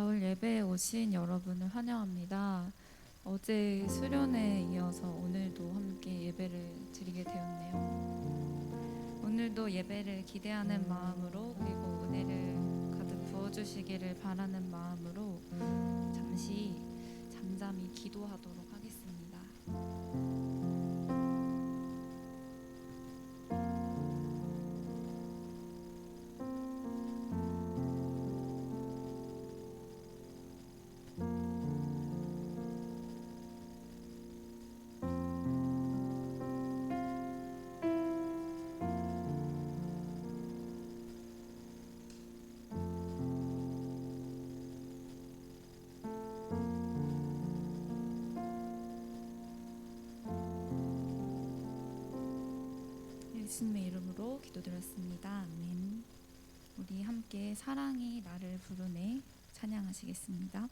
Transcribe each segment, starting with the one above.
가을 예배에 오신 여러분을 환영합니다. 어제 수련회에 이어서 오늘도 함께 예배를 드리게 되었네요. 오늘도 예배를 기대하는 마음으로 그리고 은혜를 가득 부어주시기를 바라는 마음으로 잠시 잠잠히 기도하도록 하겠습니다. 예수님의 이름으로 기도드렸습니다. 아멘. 우리 함께 사랑이 나를 부르네 찬양하시겠습니다.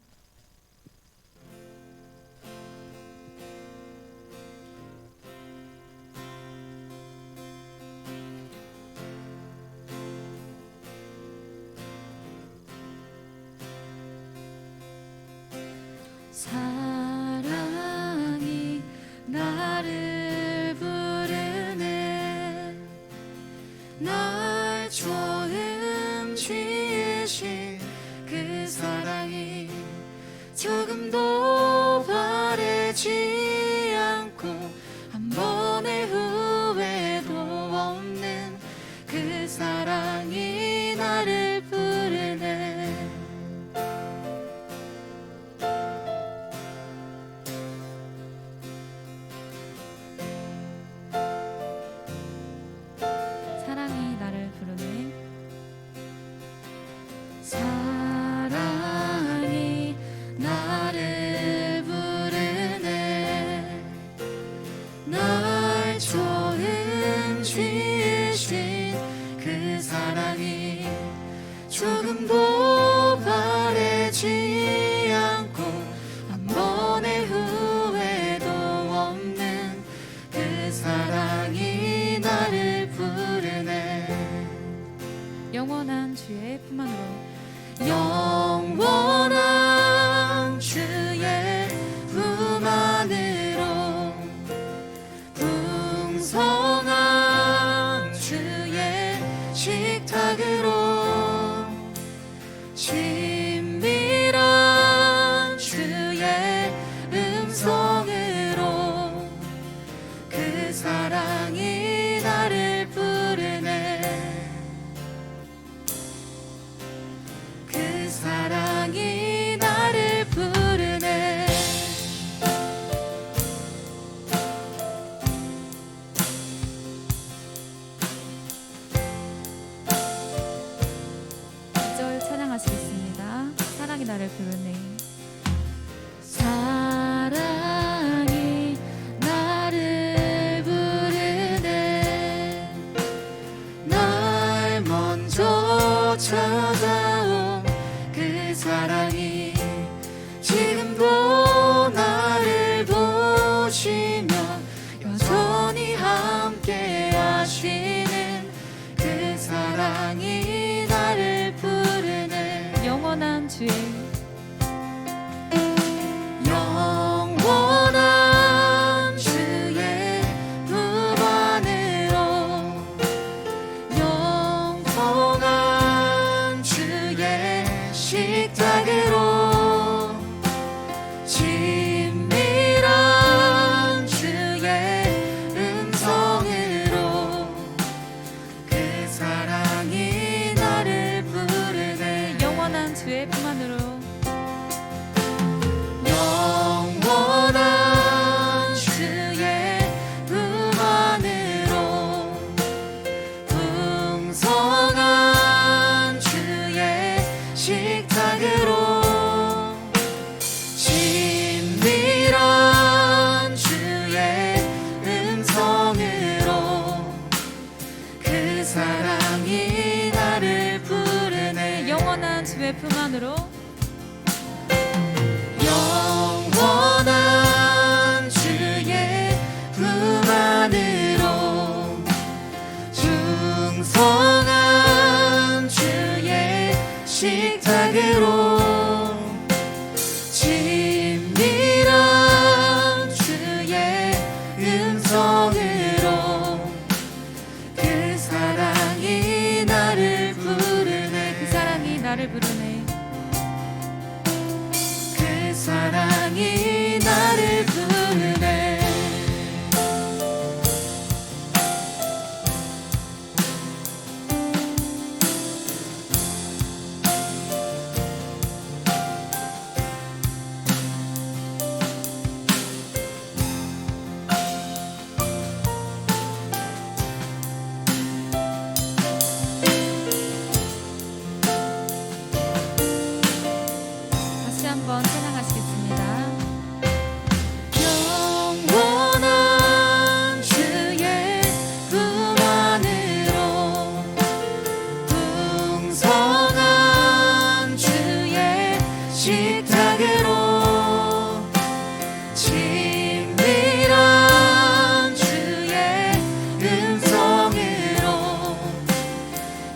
사랑이 나를 부르네 날 처음 지으신 그 사랑이 친밀한 주의 음성으로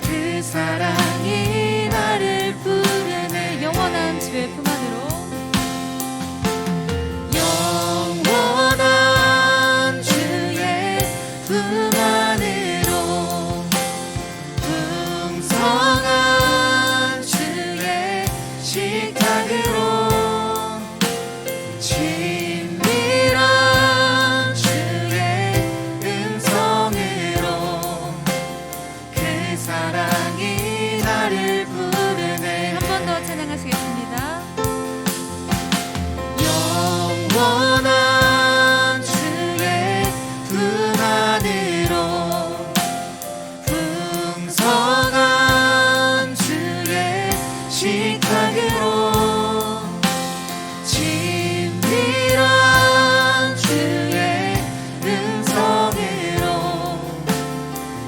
그 사랑이 나를 부르네. 영원한 주의 품 안으로, 영원한 주의 품 안으로 풍성한 주의 식탁으로 친밀한 주의 음성으로 그 사랑이 나를 부르네. 한 번 더 찬양하시겠습니다. 영원한 주의 품 안으로 풍성한 주의 식탁으로 친밀한 주의 음성으로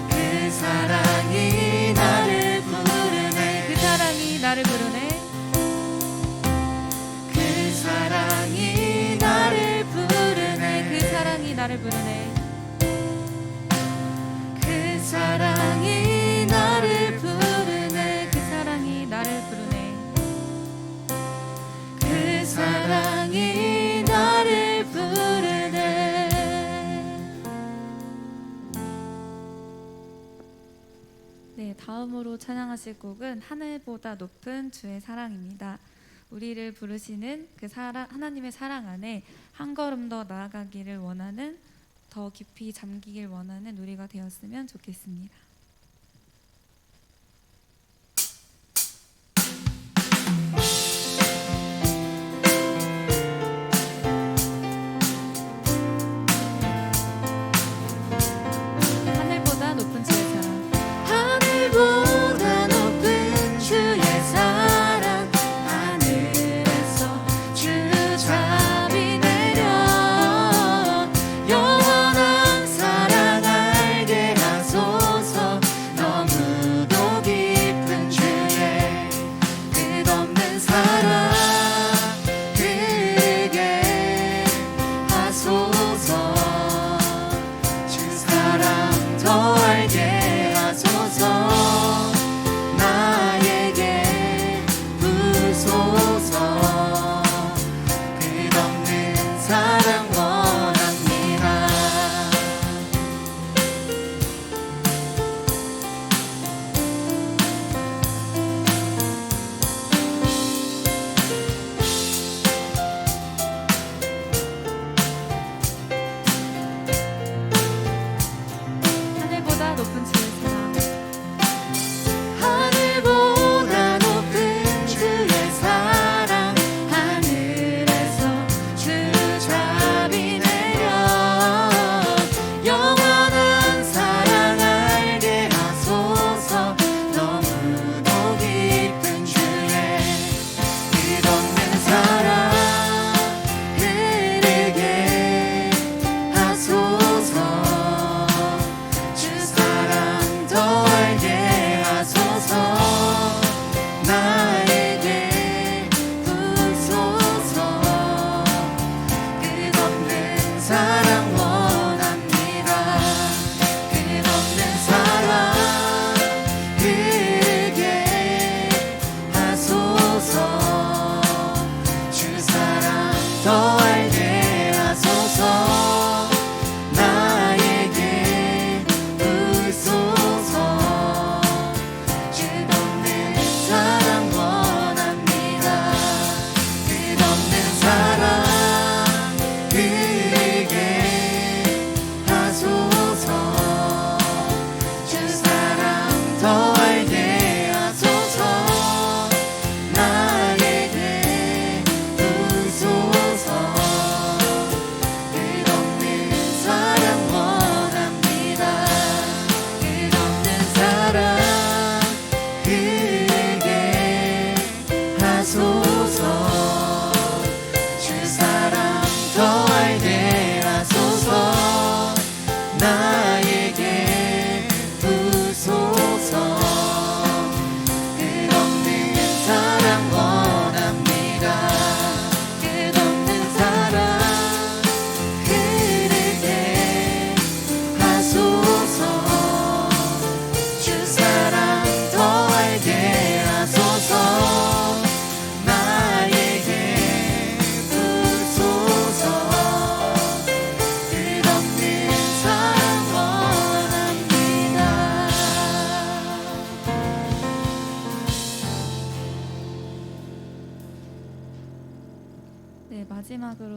그 사랑이 나를 부르네. 그 사랑이 나를 부르네. 그 사랑이 나를 부르네. 그 사랑이 나를 부르네. 그 사랑이 나를 부르네. 그 사랑이 나를 부르네. 그 사랑이 나를 부르네. 네, 다음으로 찬양하실 곡은 하늘보다 높은 주의 사랑입니다. 우리를 부르시는 그 하나님의 사랑 안에 한 걸음 더 나아가기를 원하는, 더 깊이 잠기길 원하는 우리가 되었으면 좋겠습니다. 하늘보다 높은 주의 사랑. 하늘보다 높은 주의 사랑, 하늘에서 주 잠이 내려 영원한 사랑 알게 하소서.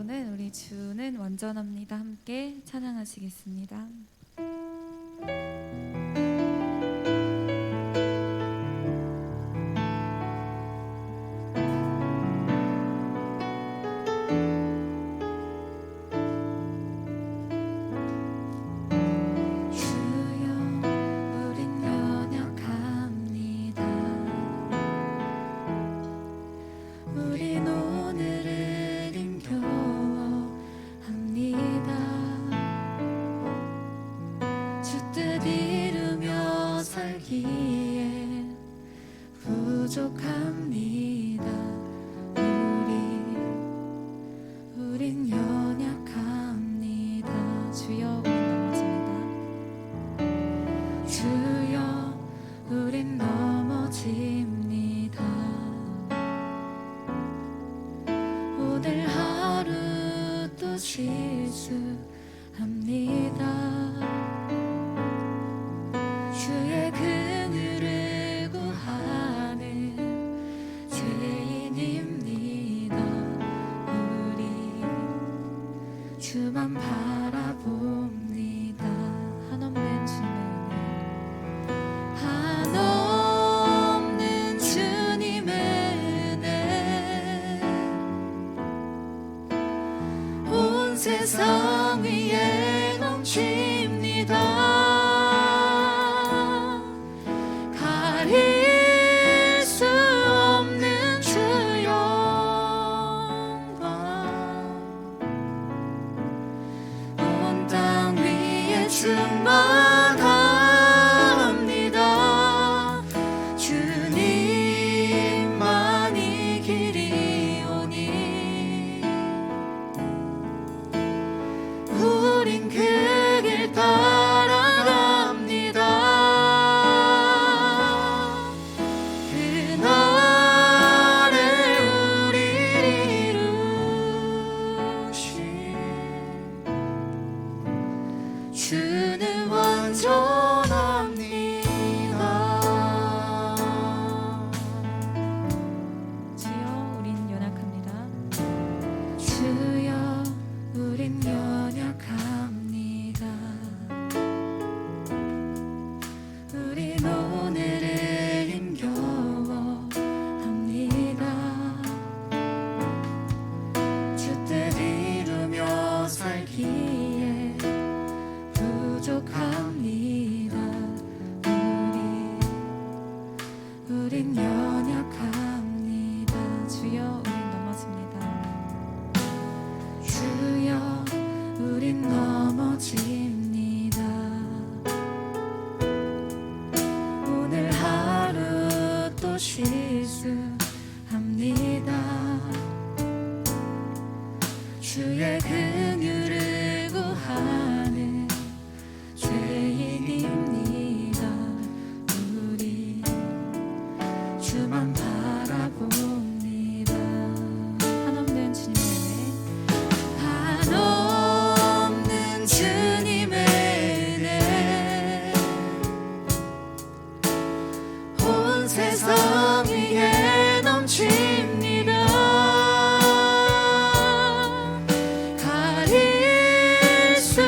이어서는 우리 주는 완전합니다 함께 찬양하시겠습니다. 부족합니다. 우린 연약합니다. 주여 우린 넘어집니다. 주여 우린 넘어집니다. 오늘 하루 또 실수합니다. 주의 긍휼을 구하는 죄인입니다. 우리 주만 바라봅니다. 한없는 주님의 은혜, 한없는 주님의 은혜 온 세상 위에 넘칩니다. 가릴 수 없는 주 영광 온 땅 위에 충만합니다. 주님만이 길이오니 우린 그 길 따라갑니다. 그날에 우리를 이루신 주는 완전합니다. 주여 우린 연약합니다. 주여 우린 연약합니다. 우린 오늘을 힘겨워합니다. 주 뜻 이루며 살기에 부족합니다. 우린 연약합니다. 주여 우린 넘어집니다. 주여 우린 넘어집니다. 오늘 하루 또 실수합니다. 주의 긍휼을 구하는 죄인입니다. 우리 주만 바라봅니다. 한없는 주님의 은혜, 한없는 주님의 은혜 온 세상 위에 넘칩니다. 가릴 수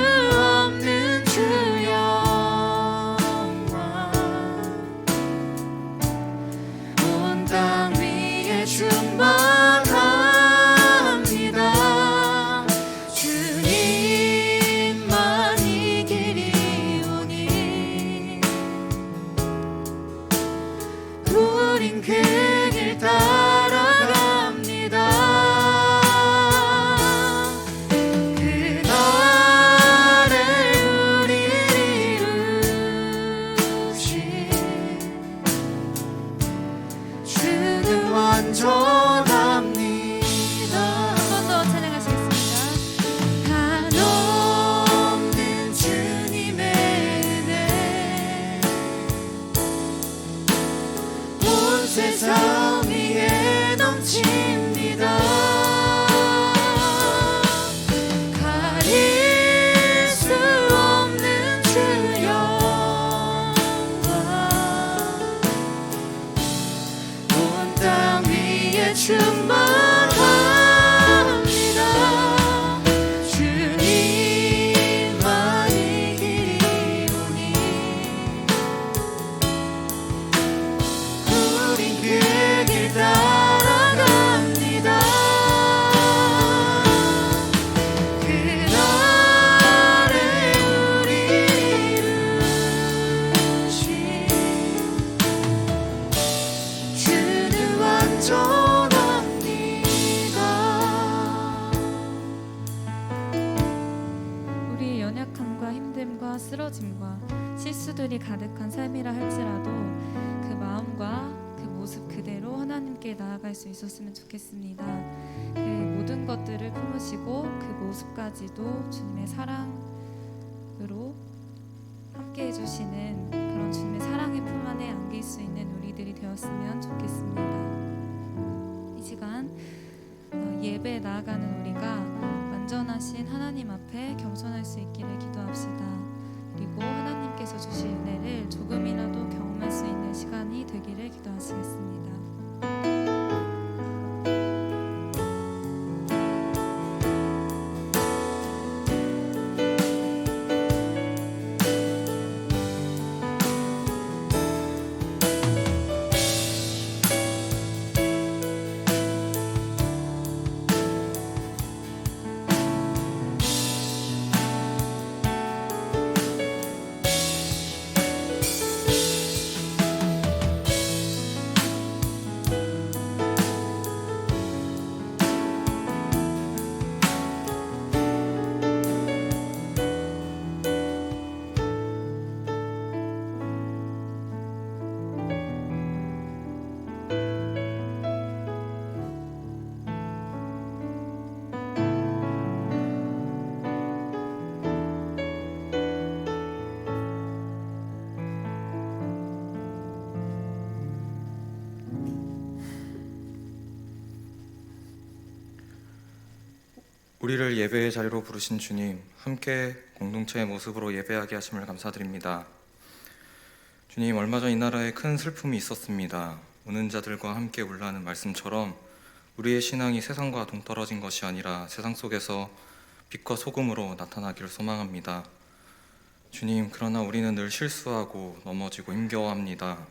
실패와 쓰러짐과 실수들이 가득한 삶이라 할지라도 그 마음과 그 모습 그대로 하나님께 나아갈 수 있었으면 좋겠습니다. 그 모든 것들을 품으시고 그 모습까지도 주님의 사랑으로 함께 해주시는 그런 주님의 사랑의 품 안에 안길 수 있는 우리들이 되었으면 좋겠습니다. 이 시간 예배에 나아가는 우리가 완전하신 하나님 앞에 겸손할 수 있기를 기도합시다. 그리고 하나님께서 주실 은혜를 조금이라도 경험할 수 있는 시간이 되기를 기도하시겠습니다. 우리를 예배의 자리로 부르신 주님, 함께 공동체의 모습으로 예배하게 하심을 감사드립니다. 주님, 얼마 전 이 나라에 큰 슬픔이 있었습니다. 우는 자들과 함께 울라는 말씀처럼 우리의 신앙이 세상과 동떨어진 것이 아니라 세상 속에서 빛과 소금으로 나타나기를 소망합니다. 주님, 그러나 우리는 늘 실수하고 넘어지고 힘겨워합니다.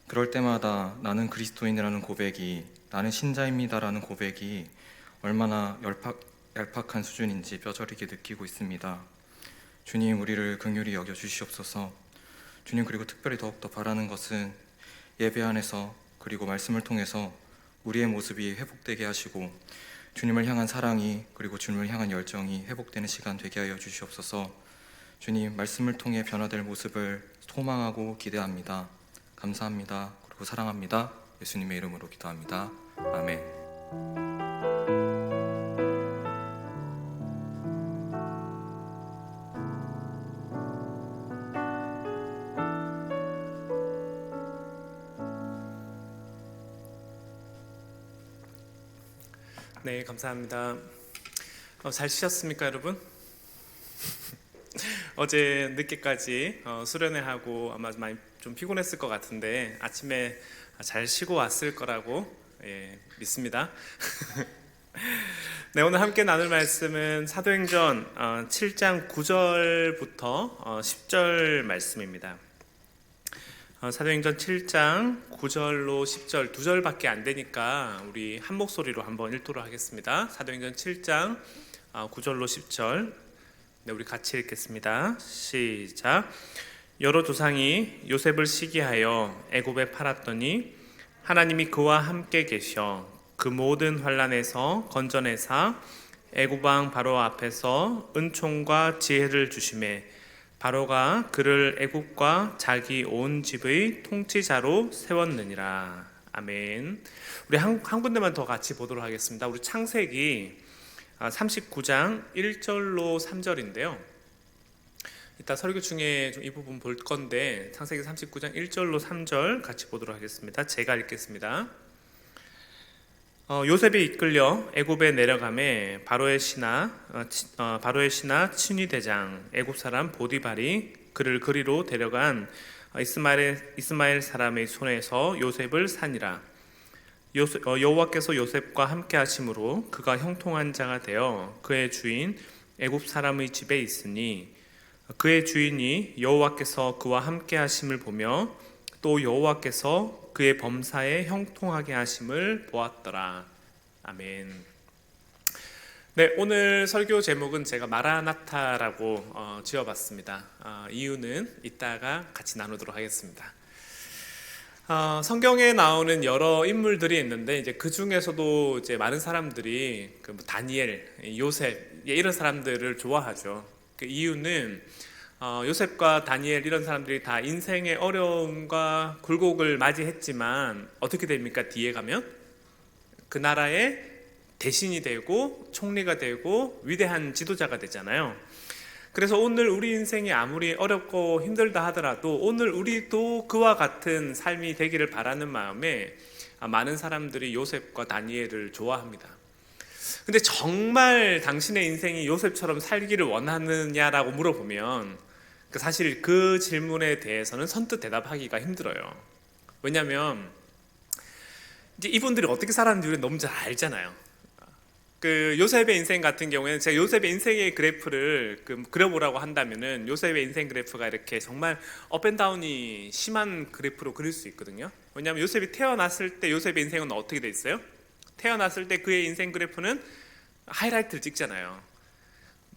그럴 때마다 나는 그리스도인이라는 고백이, 나는 신자입니다라는 고백이 얼마나 얄팍한 수준인지 뼈저리게 느끼고 있습니다. 주님, 우리를 긍휼히 여겨주시옵소서. 주님, 그리고 특별히 더욱더 바라는 것은 예배 안에서 그리고 말씀을 통해서 우리의 모습이 회복되게 하시고 주님을 향한 사랑이 그리고 주님을 향한 열정이 회복되는 시간 되게 하여 주시옵소서. 주님, 말씀을 통해 변화될 모습을 소망하고 기대합니다. 감사합니다. 그리고 사랑합니다. 예수님의 이름으로 기도합니다. 아멘. 네, 감사합니다. 잘 쉬셨습니까, 여러분? 어제 늦게까지 수련회 하고 아마 많이 좀 피곤했을 것 같은데 아침에 잘 쉬고 왔을 거라고 믿습니다. 네, 오늘 함께 나눌 말씀은 사도행전 7장 9절부터 10절 말씀입니다. 사도행전 7장 9절로 10절 2절밖에 안 되니까 우리 한 목소리로 한번 읽도록 하겠습니다. 사도행전 7장 9절로 10절, 네, 우리 같이 읽겠습니다. 시작. 여러 조상이 요셉을 시기하여 애굽에 팔았더니 하나님이 그와 함께 계셔 그 모든 환난에서 건져내사 애굽 왕 바로 앞에서 은총과 지혜를 주심에 바로가 그를 애굽과 자기 온 집의 통치자로 세웠느니라. 아멘. 우리 한 군데만 더 같이 보도록 하겠습니다. 우리 창세기 39장 1절로 3절인데요. 이따 설교 중에 좀 이 부분 볼 건데 창세기 39장 1절로 3절 같이 보도록 하겠습니다. 제가 읽겠습니다. 요셉이 이끌려 애굽에 내려가매 바로의 신하 친위 대장 애굽 사람 보디발이 그를 그리로 데려간 이스마엘 사람의 손에서 요셉을 산이라. 여호와께서 요셉과 함께 하심으로 그가 형통한 자가 되어 그의 주인 애굽 사람의 집에 있으니 그의 주인이 여호와께서 그와 함께 하심을 보며 또 여호와께서 그의 범사에 형통하게 하심을 보았더라. 아멘. 네, 오늘 설교 제목은 제가 마라나타라고 지어봤습니다. 이유는 이따가 같이 나누도록 하겠습니다. 성경에 나오는 여러 인물들이 있는데 이제 그 중에서도 이제 많은 사람들이 다니엘, 요셉 이런 사람들을 좋아하죠. 그 이유는 요셉과 다니엘 이런 사람들이 다 인생의 어려움과 굴곡을 맞이했지만 어떻게 됩니까? 뒤에 가면 그 나라의 대신이 되고 총리가 되고 위대한 지도자가 되잖아요. 그래서 오늘 우리 인생이 아무리 어렵고 힘들다 하더라도 오늘 우리도 그와 같은 삶이 되기를 바라는 마음에 많은 사람들이 요셉과 다니엘을 좋아합니다. 근데 정말 당신의 인생이 요셉처럼 살기를 원하느냐라고 물어보면 사실 그 질문에 대해서는 선뜻 대답하기가 힘들어요. 왜냐하면 이제 이분들이 어떻게 살았는지 우리는 너무 잘 알잖아요. 그 요셉의 인생 같은 경우에는 제가 요셉의 인생의 그래프를 그려보라고 한다면은 요셉의 인생 그래프가 이렇게 정말 업앤다운이 심한 그래프로 그릴 수 있거든요. 왜냐하면 요셉이 태어났을 때 요셉의 인생은 어떻게 돼 있어요? 태어났을 때 그의 인생 그래프는 하이라이트를 찍잖아요.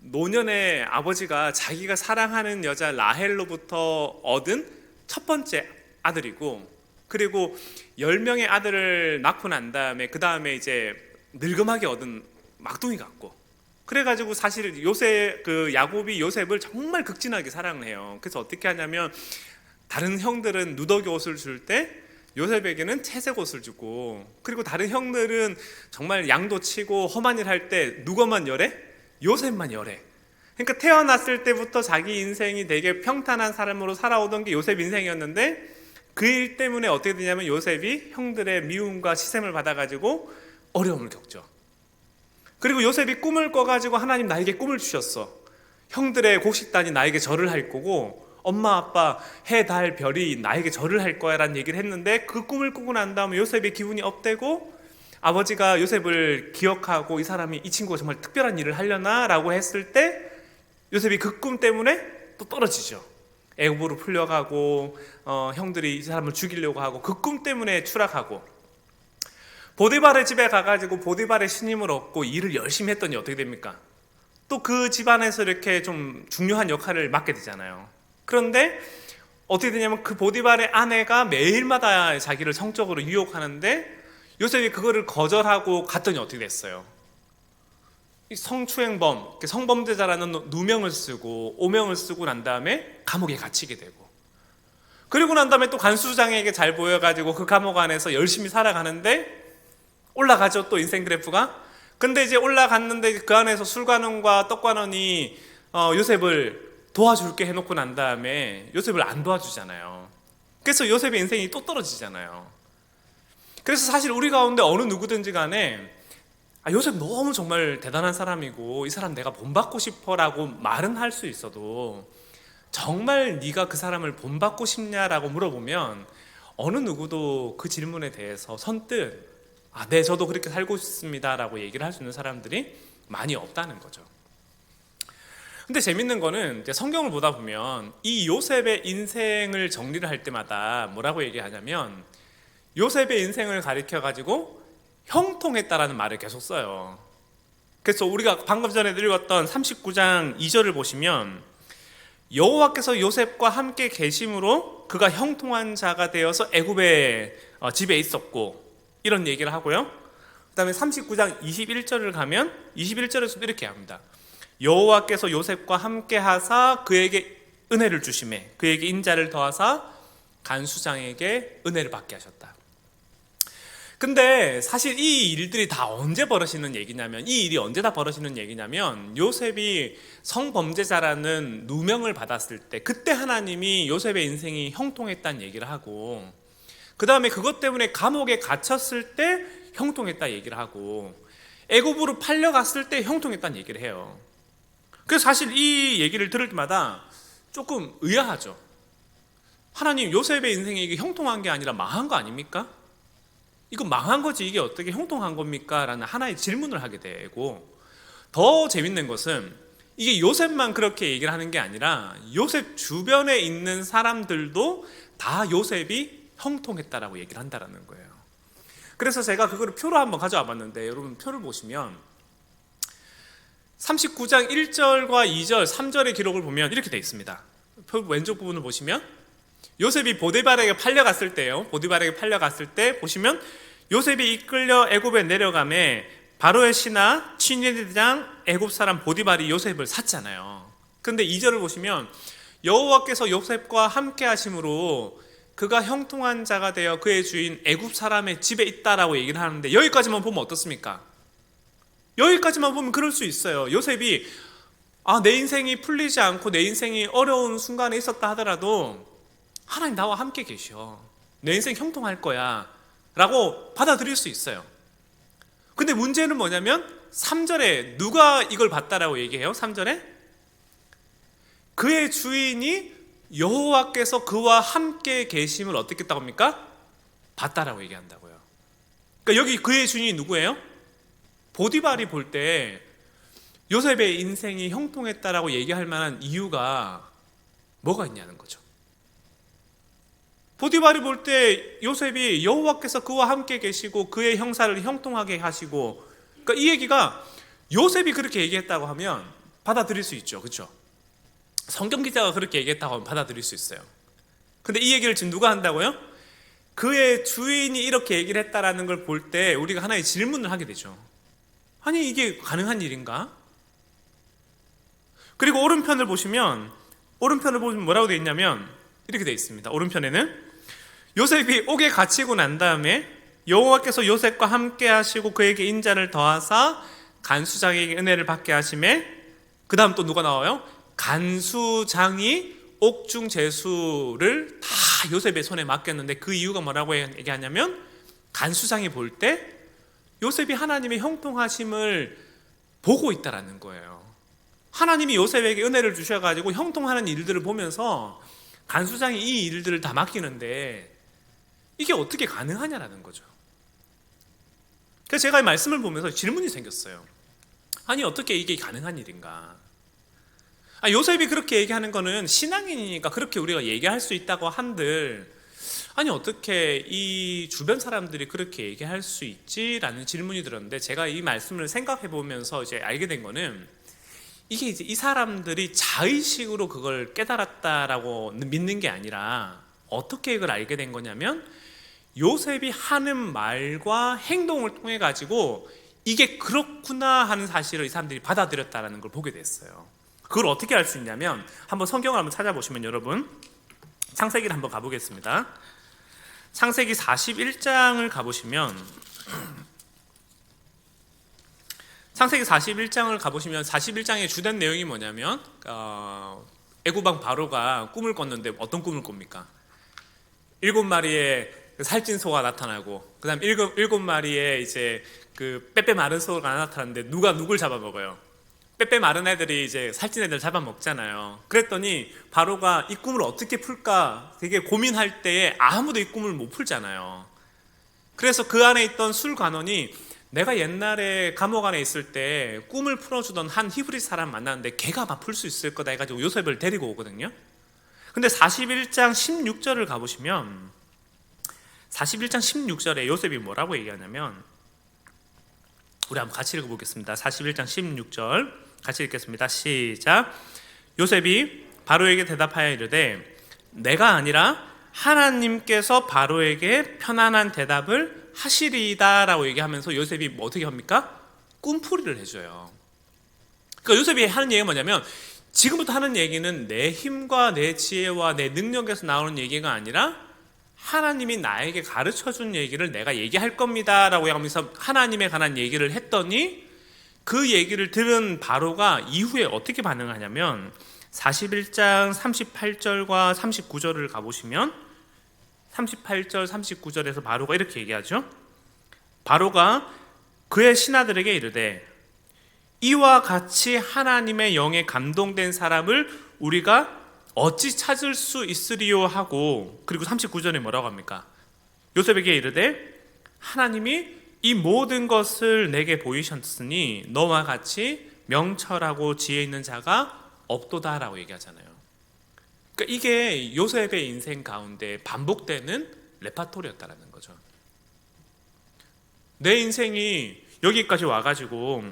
노년의 아버지가 자기가 사랑하는 여자 라헬로부터 얻은 첫 번째 아들이고, 그리고 10명의 아들을 낳고 난 다음에 그 다음에 이제 늙음하게 얻은 막둥이 같고, 그래가지고 사실 야곱이 요셉을 정말 극진하게 사랑을 해요. 그래서 어떻게 하냐면 다른 형들은 누더기 옷을 줄 때 요셉에게는 채색 옷을 주고, 그리고 다른 형들은 정말 양도 치고 험한 일 할 때 누구만 열해? 요셉만 열해. 그러니까 태어났을 때부터 자기 인생이 되게 평탄한 사람으로 살아오던 게 요셉 인생이었는데, 그 일 때문에 어떻게 되냐면 요셉이 형들의 미움과 시샘을 받아가지고 어려움을 겪죠. 그리고 요셉이 꿈을 꿔가지고 하나님 나에게 꿈을 주셨어. 형들의 곡식단이 나에게 절을 할 거고 엄마 아빠 해 달 별이 나에게 절을 할 거야 라는 얘기를 했는데, 그 꿈을 꾸고 난 다음에 요셉의 기분이 업되고 아버지가 요셉을 기억하고 이 사람이 이 친구가 정말 특별한 일을 하려나 라고 했을 때 요셉이 그 꿈 때문에 또 떨어지죠. 애굽으로 풀려가고 형들이 이 사람을 죽이려고 하고 그 꿈 때문에 추락하고, 보디발의 집에 가가지고 보디발의 신임을 얻고 일을 열심히 했더니 어떻게 됩니까? 또 그 집안에서 이렇게 좀 중요한 역할을 맡게 되잖아요. 그런데 어떻게 되냐면 그 보디발의 아내가 매일마다 자기를 성적으로 유혹하는데 요셉이 그거를 거절하고 갔더니 어떻게 됐어요? 이 성추행범, 성범죄자라는 누명을 쓰고 오명을 쓰고 난 다음에 감옥에 갇히게 되고, 그리고 난 다음에 또 간수장에게 잘 보여가지고 그 감옥 안에서 열심히 살아가는데 올라가죠, 또 인생 그래프가. 근데 이제 올라갔는데 그 안에서 술관원과 떡관원이 요셉을 도와줄게 해놓고 난 다음에 요셉을 안 도와주잖아요. 그래서 요셉의 인생이 또 떨어지잖아요. 그래서 사실 우리 가운데 어느 누구든지 간에 요셉 너무 정말 대단한 사람이고 이 사람 내가 본받고 싶어라고 말은 할 수 있어도, 정말 네가 그 사람을 본받고 싶냐라고 물어보면 어느 누구도 그 질문에 대해서 선뜻 네, 저도 그렇게 살고 싶습니다라고 얘기를 할 수 있는 사람들이 많이 없다는 거죠. 근데 재밌는 거는 이제 성경을 보다 보면 이 요셉의 인생을 정리를 할 때마다 뭐라고 얘기하냐면 요셉의 인생을 가리켜 가지고 형통했다라는 말을 계속 써요. 그래서 우리가 방금 전에 읽었던 39장 2절을 보시면 여호와께서 요셉과 함께 계심으로 그가 형통한 자가 되어서 애굽의 집에 있었고, 이런 얘기를 하고요. 그 다음에 39장 21절을 가면 21절에서도 이렇게 합니다. 여호와께서 요셉과 함께 하사 그에게 은혜를 주시매 그에게 인자를 더하사 간수장에게 은혜를 받게 하셨다. 근데 사실 이 일들이 다 언제 벌어지는 얘기냐면, 이 일이 언제 다 벌어지는 얘기냐면 요셉이 성범죄자라는 누명을 받았을 때, 그때 하나님이 요셉의 인생이 형통했다는 얘기를 하고, 그 다음에 그것 때문에 감옥에 갇혔을 때 형통했다 얘기를 하고, 애굽으로 팔려갔을 때 형통했다는 얘기를 해요. 그래서 사실 이 얘기를 들을 때마다 조금 의아하죠. 하나님, 요셉의 인생이 이게 형통한 게 아니라 망한 거 아닙니까? 이거 망한 거지 이게 어떻게 형통한 겁니까? 라는 하나의 질문을 하게 되고, 더 재밌는 것은 이게 요셉만 그렇게 얘기를 하는 게 아니라 요셉 주변에 있는 사람들도 다 요셉이 형통했다라고 얘기를 한다는 거예요. 그래서 제가 그거를 표로 한번 가져와 봤는데, 여러분 표를 보시면 39장 1절과 2절, 3절의 기록을 보면 이렇게 돼 있습니다. 표 왼쪽 부분을 보시면 요셉이 보디발에게 팔려갔을 때요. 보디발에게 팔려갔을 때 보시면 요셉이 이끌려 애굽에 내려가매 바로의 신하 친위대장 애굽 사람 보디발이 요셉을 샀잖아요. 그런데 2절을 보시면 여호와께서 요셉과 함께 하심으로 그가 형통한 자가 되어 그의 주인 애굽 사람의 집에 있다라고 얘기를 하는데, 여기까지만 보면 어떻습니까? 여기까지만 보면 그럴 수 있어요. 요셉이 내 인생이 풀리지 않고 내 인생이 어려운 순간에 있었다 하더라도 하나님 나와 함께 계셔, 내 인생 형통할 거야 라고 받아들일 수 있어요. 근데 문제는 뭐냐면 3절에 누가 이걸 봤다라고 얘기해요? 3절에 그의 주인이 여호와께서 그와 함께 계심을 어떻게 했다고 합니까? 봤다라고 얘기한다고요. 그러니까 여기 그의 주인이 누구예요? 보디발이 볼 때 요셉의 인생이 형통했다라고 얘기할 만한 이유가 뭐가 있냐는 거죠. 보디발이 볼 때 요셉이 여호와께서 그와 함께 계시고 그의 형사를 형통하게 하시고, 그러니까 이 얘기가 요셉이 그렇게 얘기했다고 하면 받아들일 수 있죠. 그렇죠? 성경 기자가 그렇게 얘기했다고 하면 받아들일 수 있어요. 근데 이 얘기를 지금 누가 한다고요? 그의 주인이 이렇게 얘기를 했다라는 걸 볼 때 우리가 하나의 질문을 하게 되죠. 아니, 이게 가능한 일인가? 그리고 오른편을 보시면 뭐라고 되어 있냐면 이렇게 되어 있습니다. 오른편에는 요셉이 옥에 갇히고 난 다음에 여호와께서 요셉과 함께 하시고 그에게 인자를 더하사 간수장에게 은혜를 받게 하심에, 그 다음 또 누가 나와요? 간수장이 옥중 제수를 다 요셉의 손에 맡겼는데, 그 이유가 뭐라고 얘기하냐면 간수장이 볼 때 요셉이 하나님의 형통하심을 보고 있다라는 거예요. 하나님이 요셉에게 은혜를 주셔가지고 형통하는 일들을 보면서 간수장이 이 일들을 다 맡기는데 이게 어떻게 가능하냐라는 거죠. 그래서 제가 이 말씀을 보면서 질문이 생겼어요. 아니, 어떻게 이게 가능한 일인가? 요셉이 그렇게 얘기하는 거는 신앙인이니까 그렇게 우리가 얘기할 수 있다고 한들, 아니 어떻게 이 주변 사람들이 그렇게 얘기할 수 있지라는 질문이 들었는데, 제가 이 말씀을 생각해 보면서 이제 알게 된 거는, 이게 이제 이 사람들이 자의식으로 그걸 깨달았다라고 믿는 게 아니라 어떻게 이걸 알게 된 거냐면 요셉이 하는 말과 행동을 통해 가지고 이게 그렇구나 하는 사실을 이 사람들이 받아들였다라는 걸 보게 됐어요. 그걸 어떻게 알 수 있냐면 한번 성경을 한번 찾아보시면, 여러분 창세기를 한번 가보겠습니다. 창세기 41장을 가보시면, 창세기 41장을 가보시면 41장의 주된 내용이 뭐냐면 애굽 왕 바로가 꿈을 꿨는데 어떤 꿈을 꿉니까? 7마리의 살찐 소가 나타나고, 그다음 7마리의 이제 그 빼빼 마른 소가 나타났는데 누가 누굴 잡아먹어요? 빼빼 마른 애들이 이제 살찐 애들 잡아먹잖아요. 그랬더니 바로가 이 꿈을 어떻게 풀까 되게 고민할 때에 아무도 이 꿈을 못 풀잖아요. 그래서 그 안에 있던 술관원이 내가 옛날에 감옥 안에 있을 때 꿈을 풀어주던 한 히브리 사람 만났는데 걔가 막 풀 수 있을 거다 해가지고 요셉을 데리고 오거든요. 근데 41장 16절을 가보시면 41장 16절에 요셉이 뭐라고 얘기하냐면, 우리 한번 같이 읽어보겠습니다. 41장 16절 같이 읽겠습니다. 시작. 요셉이 바로에게 대답하여 이르되 내가 아니라 하나님께서 바로에게 편안한 대답을 하시리이다 라고 얘기하면서 요셉이 뭐 어떻게 합니까? 꿈풀이를 해줘요. 그러니까 요셉이 하는 얘기가 뭐냐면, 지금부터 하는 얘기는 내 힘과 내 지혜와 내 능력에서 나오는 얘기가 아니라 하나님이 나에게 가르쳐준 얘기를 내가 얘기할 겁니다 라고 하면서 하나님에 관한 얘기를 했더니, 그 얘기를 들은 바로가 이후에 어떻게 반응하냐면 41장 38절과 39절을 가보시면 38절 39절에서 바로가 이렇게 얘기하죠. 바로가 그의 신하들에게 이르되 이와 같이 하나님의 영에 감동된 사람을 우리가 어찌 찾을 수 있으리요 하고, 그리고 39절에 뭐라고 합니까? 요셉에게 이르되 하나님이 이 모든 것을 내게 보이셨으니 너와 같이 명철하고 지혜 있는 자가 없도다라고 얘기하잖아요. 그러니까 이게 요셉의 인생 가운데 반복되는 레파토리였다라는 거죠. 내 인생이 여기까지 와가지고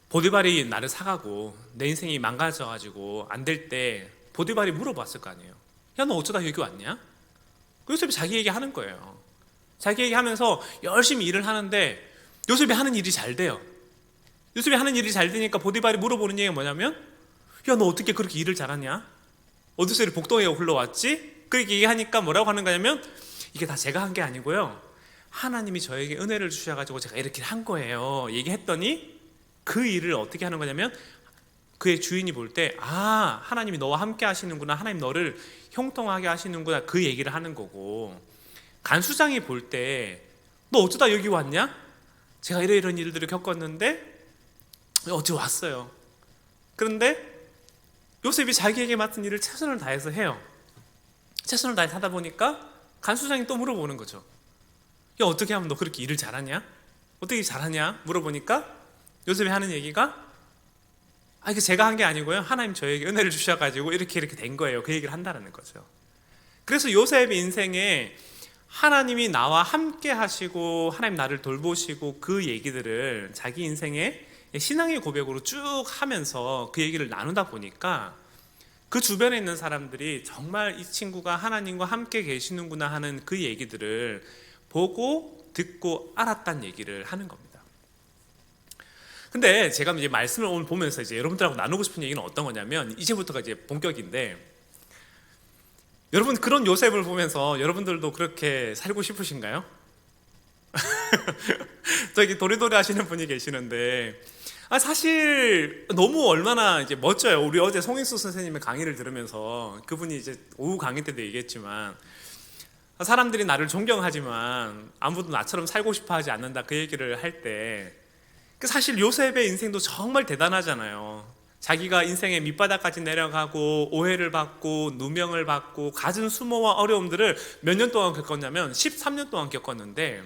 보디발이 나를 사가고 내 인생이 망가져가지고 안 될 때 보디발이 물어봤을 거 아니에요. 야, 너 어쩌다 여기 왔냐? 요셉이 자기 얘기하는 거예요. 자기 얘기하면서 열심히 일을 하는데 요셉이 하는 일이 잘 돼요. 요셉이 하는 일이 잘 되니까 보디발이 물어보는 얘기가 뭐냐면, 야, 너 어떻게 그렇게 일을 잘하냐? 어디서 이 복덩이가 흘러왔지? 그렇게 얘기하니까 뭐라고 하는 거냐면 이게 다 제가 한 게 아니고요, 하나님이 저에게 은혜를 주셔가지고 제가 이렇게 한 거예요 얘기했더니, 그 일을 어떻게 하는 거냐면 그의 주인이 볼 때 하나님이 너와 함께 하시는구나, 하나님 너를 형통하게 하시는구나, 그 얘기를 하는 거고, 간수장이 볼 때 너 어쩌다 여기 왔냐? 제가 이런 일들을 겪었는데 어째 왔어요. 그런데 요셉이 자기에게 맡은 일을 최선을 다해서 해요. 최선을 다해서 하다 보니까 간수장이 또 물어보는 거죠. 야, 어떻게 하면 너 그렇게 일을 잘하냐? 어떻게 잘하냐? 물어보니까 요셉이 하는 얘기가 이게 제가 한 게 아니고요, 하나님 저에게 은혜를 주셔가지고 이렇게 된 거예요. 그 얘기를 한다는 거죠. 그래서 요셉의 인생에 하나님이 나와 함께 하시고 하나님 나를 돌보시고 그 얘기들을 자기 인생의 신앙의 고백으로 쭉 하면서 그 얘기를 나누다 보니까 그 주변에 있는 사람들이 정말 이 친구가 하나님과 함께 계시는구나 하는 그 얘기들을 보고 듣고 알았다는 얘기를 하는 겁니다. 근데 제가 이제 말씀을 오늘 보면서 이제 여러분들하고 나누고 싶은 얘기는 어떤 거냐면, 이제부터가 이제 본격인데, 여러분 그런 요셉을 보면서 여러분들도 그렇게 살고 싶으신가요? 저기 도리도리 하시는 분이 계시는데, 사실 너무 얼마나 이제 멋져요. 우리 어제 송익수 선생님의 강의를 들으면서 그분이 이제 오후 강의 때도 얘기했지만, 사람들이 나를 존경하지만 아무도 나처럼 살고 싶어 하지 않는다, 그 얘기를 할 때, 사실 요셉의 인생도 정말 대단하잖아요. 자기가 인생의 밑바닥까지 내려가고 오해를 받고 누명을 받고 갖은 수모와 어려움들을 몇 년 동안 겪었냐면 13년 동안 겪었는데,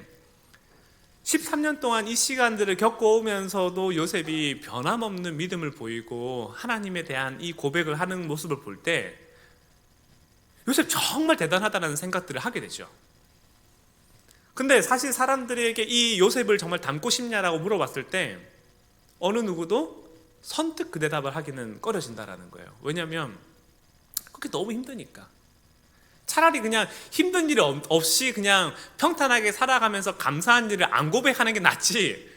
13년 동안 이 시간들을 겪어오면서도 요셉이 변함없는 믿음을 보이고 하나님에 대한 이 고백을 하는 모습을 볼 때 요셉 정말 대단하다는 생각들을 하게 되죠. 근데 사실 사람들에게 이 요셉을 정말 닮고 싶냐라고 물어봤을 때 어느 누구도 선뜻 그 대답을 하기는 꺼려진다라는 거예요. 왜냐하면 그게 너무 힘드니까. 차라리 그냥 힘든 일이 없이 그냥 평탄하게 살아가면서 감사한 일을 안 고백하는 게 낫지,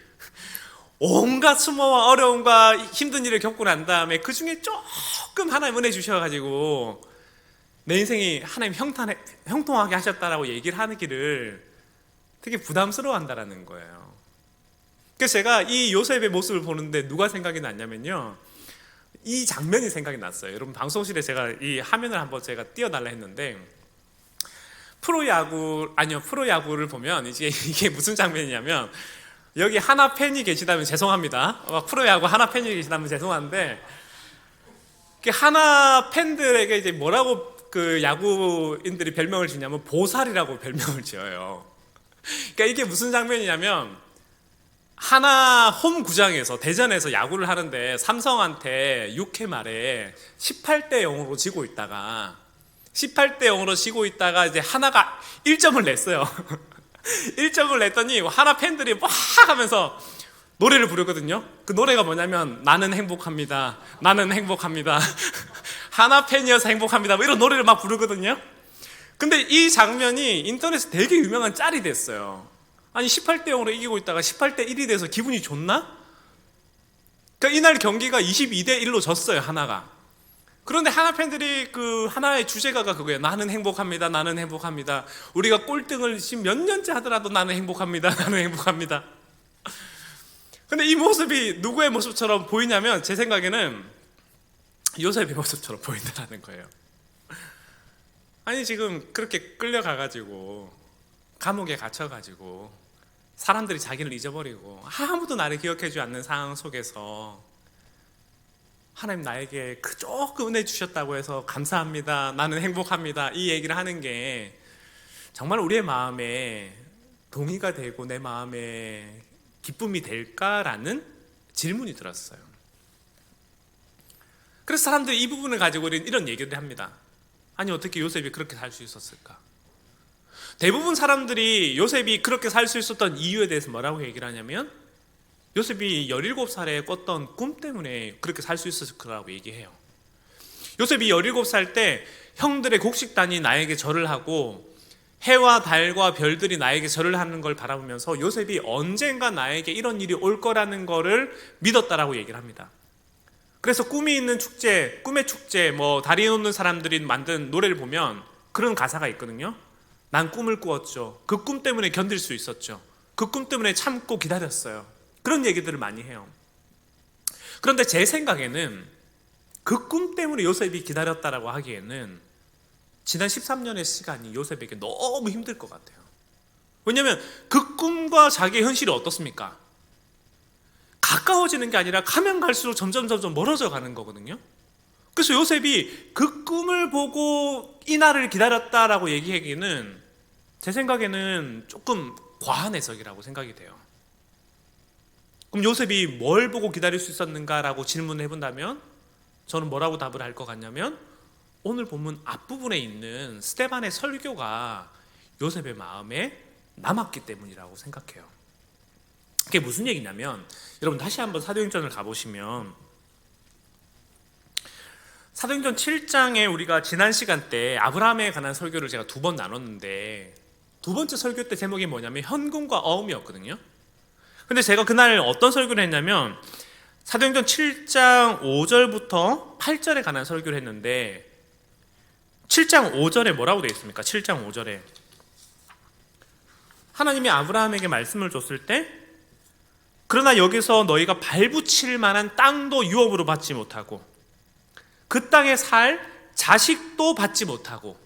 온갖 수모와 어려움과 힘든 일을 겪고 난 다음에 그 중에 조금 하나님 은혜 주셔가지고 내 인생이 하나님 형통하게 하셨다라고 얘기를 하는 길을 되게 부담스러워한다라는 거예요. 그래서 제가 이 요셉의 모습을 보는데 누가 생각이 났냐면요, 이 장면이 생각이 났어요. 여러분 방송실에 제가 이 화면을 한번 제가 띄워달라 했는데, 프로야구를 보면 이게 무슨 장면이냐면, 여기 하나 팬이 계시다면 죄송합니다. 프로야구 하나 팬이 계시다면 죄송한데, 하나 팬들에게 이제 뭐라고 그 야구인들이 별명을 주냐면 보살이라고 별명을 지어요. 그러니까 이게 무슨 장면이냐면, 하나 홈 구장에서 대전에서 야구를 하는데 삼성한테 6회 말에 18대 0으로 지고 있다가 이제 하나가 1점을 냈어요. 1점을 냈더니 하나 팬들이 막 하면서 노래를 부르거든요. 그 노래가 뭐냐면 나는 행복합니다. 나는 행복합니다. 하나 팬이어서 행복합니다. 뭐 이런 노래를 막 부르거든요. 근데 이 장면이 인터넷에 되게 유명한 짤이 됐어요. 아니 18대 0으로 이기고 있다가 18대 1이 돼서 기분이 좋나? 그러니까 이날 경기가 22대 1로 졌어요, 하나가. 그런데 하나 팬들이 그 하나의 주제가가 그거예요. 나는 행복합니다. 나는 행복합니다. 우리가 꼴등을 지금 몇 년째 하더라도 나는 행복합니다. 나는 행복합니다. 근데 이 모습이 누구의 모습처럼 보이냐면 제 생각에는 요셉의 모습처럼 보인다는 거예요. 아니 지금 그렇게 끌려가가지고 감옥에 갇혀가지고 사람들이 자기를 잊어버리고 아무도 나를 기억해주지 않는 상황 속에서 하나님 나에게 그 조금 은혜 주셨다고 해서 감사합니다, 나는 행복합니다, 이 얘기를 하는 게 정말 우리의 마음에 동의가 되고 내 마음에 기쁨이 될까라는 질문이 들었어요. 그래서 사람들이 이 부분을 가지고 이런 얘기를 합니다. 아니 어떻게 요셉이 그렇게 살 수 있었을까? 대부분 사람들이 요셉이 그렇게 살 수 있었던 이유에 대해서 뭐라고 얘기를 하냐면, 요셉이 17살에 꿨던 꿈 때문에 그렇게 살 수 있었을 거라고 얘기해요. 요셉이 17살 때 형들의 곡식단이 나에게 절을 하고 해와 달과 별들이 나에게 절을 하는 걸 바라보면서 요셉이 언젠가 나에게 이런 일이 올 거라는 거를 믿었다라고 얘기를 합니다. 그래서 꿈이 있는 축제, 꿈의 축제, 뭐 다리 놓는 사람들이 만든 노래를 보면 그런 가사가 있거든요. 난 꿈을 꾸었죠. 그 꿈 때문에 견딜 수 있었죠. 그 꿈 때문에 참고 기다렸어요. 그런 얘기들을 많이 해요. 그런데 제 생각에는 그 꿈 때문에 요셉이 기다렸다라고 하기에는 지난 13년의 시간이 요셉에게 너무 힘들 것 같아요. 왜냐하면 그 꿈과 자기의 현실이 어떻습니까? 가까워지는 게 아니라 가면 갈수록 점점 멀어져 가는 거거든요. 그래서 요셉이 그 꿈을 보고 이 날을 기다렸다라고 얘기하기는 제 생각에는 조금 과한 해석이라고 생각이 돼요. 그럼 요셉이 뭘 보고 기다릴 수 있었는가라고 질문을 해본다면 저는 뭐라고 답을 할 것 같냐면 오늘 본문 앞부분에 있는 스데반의 설교가 요셉의 마음에 남았기 때문이라고 생각해요. 그게 무슨 얘기냐면 여러분 다시 한번 사도행전을 가보시면 사도행전 7장에 우리가 지난 시간 때 아브라함에 관한 설교를 제가 2번 나눴는데 두 번째 설교 때 제목이 뭐냐면 현금과 어음이었거든요. 근데 제가 그날 어떤 설교를 했냐면 사도행전 7장 5절부터 8절에 관한 설교를 했는데 7장 5절에 뭐라고 되어 있습니까? 7장 5절에 하나님이 아브라함에게 말씀을 줬을 때 그러나 여기서 너희가 발붙일 만한 땅도 유업으로 받지 못하고 그 땅에 살 자식도 받지 못하고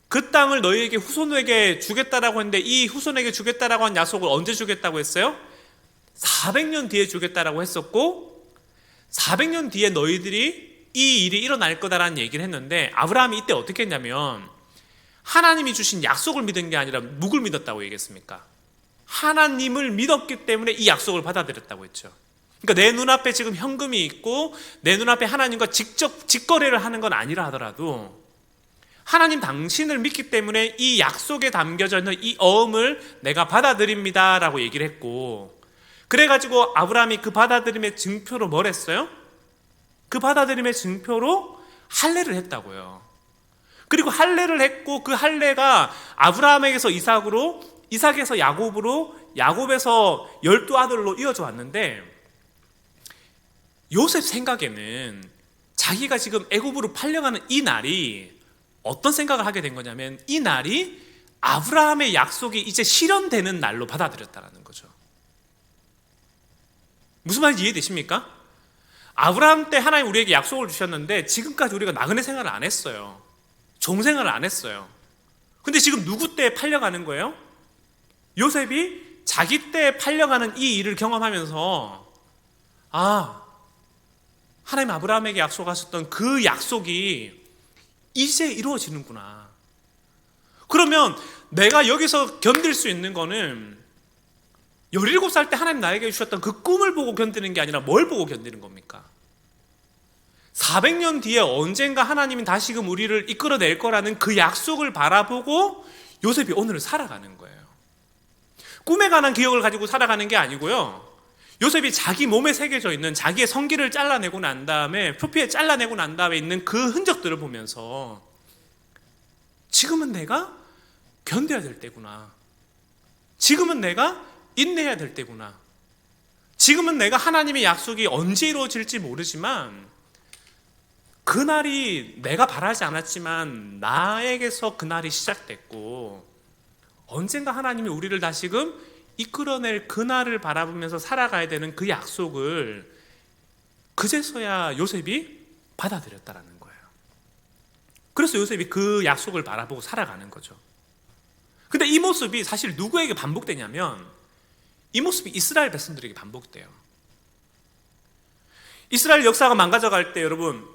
그 땅을 너희에게 후손에게 주겠다라고 했는데 이 후손에게 주겠다라고 한 약속을 언제 주겠다고 했어요? 400년 뒤에 주겠다라고 했었고 400년 뒤에 너희들이 이 일이 일어날 거다라는 얘기를 했는데 아브라함이 이때 어떻게 했냐면 하나님이 주신 약속을 믿은 게 아니라 누굴 믿었다고 얘기했습니까? 하나님을 믿었기 때문에 이 약속을 받아들였다고 했죠. 그러니까 내 눈앞에 지금 현금이 있고 내 눈앞에 하나님과 직접 직거래를 하는 건 아니라 하더라도 하나님 당신을 믿기 때문에 이 약속에 담겨져 있는 이 어음을 내가 받아들입니다 라고 얘기를 했고 그래가지고 아브라함이 그 받아들임의 증표로 뭘 했어요? 그 받아들임의 증표로 할례를 했다고요. 그리고 할례를 했고 그 할례가 아브라함에게서 이삭으로 이삭에서 야곱으로 야곱에서 12아들로 이어져 왔는데 요셉 생각에는 자기가 지금 애굽으로 팔려가는 이 날이 어떤 생각을 하게 된 거냐면 이 날이 아브라함의 약속이 이제 실현되는 날로 받아들였다는 거죠. 무슨 말인지 이해되십니까? 아브라함 때 하나님 우리에게 약속을 주셨는데 지금까지 우리가 나그네 생활을 안 했어요. 종생활을 안 했어요. 근데 지금 누구 때에 팔려가는 거예요? 요셉이 자기 때에 팔려가는 이 일을 경험하면서 하나님 아브라함에게 약속하셨던 그 약속이 이제 이루어지는구나. 그러면 내가 여기서 견딜 수 있는 거는 17살 때 하나님 나에게 주셨던 그 꿈을 보고 견디는 게 아니라 뭘 보고 견디는 겁니까? 400년 뒤에 언젠가 하나님이 다시금 우리를 이끌어낼 거라는 그 약속을 바라보고 요셉이 오늘을 살아가는 거예요. 꿈에 관한 기억을 가지고 살아가는 게 아니고요. 요셉이 자기 몸에 새겨져 있는 자기의 성기를 잘라내고 난 다음에 표피에 잘라내고 난 다음에 있는 그 흔적들을 보면서 지금은 내가 견뎌야 될 때구나. 지금은 내가 인내해야 될 때구나. 지금은 내가 하나님의 약속이 언제 이루어질지 모르지만 그날이 내가 바라지 않았지만 나에게서 그날이 시작됐고 언젠가 하나님이 우리를 다시금 이끌어낼 그날을 바라보면서 살아가야 되는 그 약속을 그제서야 요셉이 받아들였다라는 거예요. 그래서 요셉이 그 약속을 바라보고 살아가는 거죠. 근데 이 모습이 사실 누구에게 반복되냐면 이 모습이 이스라엘 백성들에게 반복돼요. 이스라엘 역사가 망가져갈 때 여러분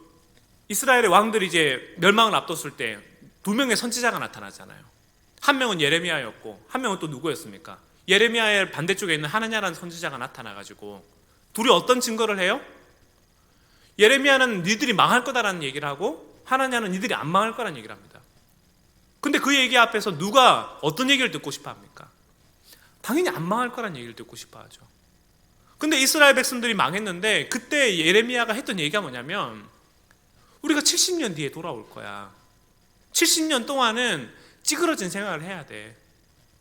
이스라엘의 왕들이 이제 멸망을 앞뒀을 때 2명의 선지자가 나타나잖아요. 한 명은 예레미야였고 한 명은 또 누구였습니까? 예레미야의 반대쪽에 있는 하나냐라는 선지자가 나타나가지고 둘이 어떤 증거를 해요? 예레미야는 니들이 망할 거다라는 얘기를 하고 하나냐는 니들이 안 망할 거라는 얘기를 합니다. 근데 그 얘기 앞에서 누가 어떤 얘기를 듣고 싶어 합니까? 당연히 안 망할 거라는 얘기를 듣고 싶어 하죠. 근데 이스라엘 백성들이 망했는데 그때 예레미야가 했던 얘기가 뭐냐면 우리가 70년 뒤에 돌아올 거야. 70년 동안은 찌그러진 생활을 해야 돼.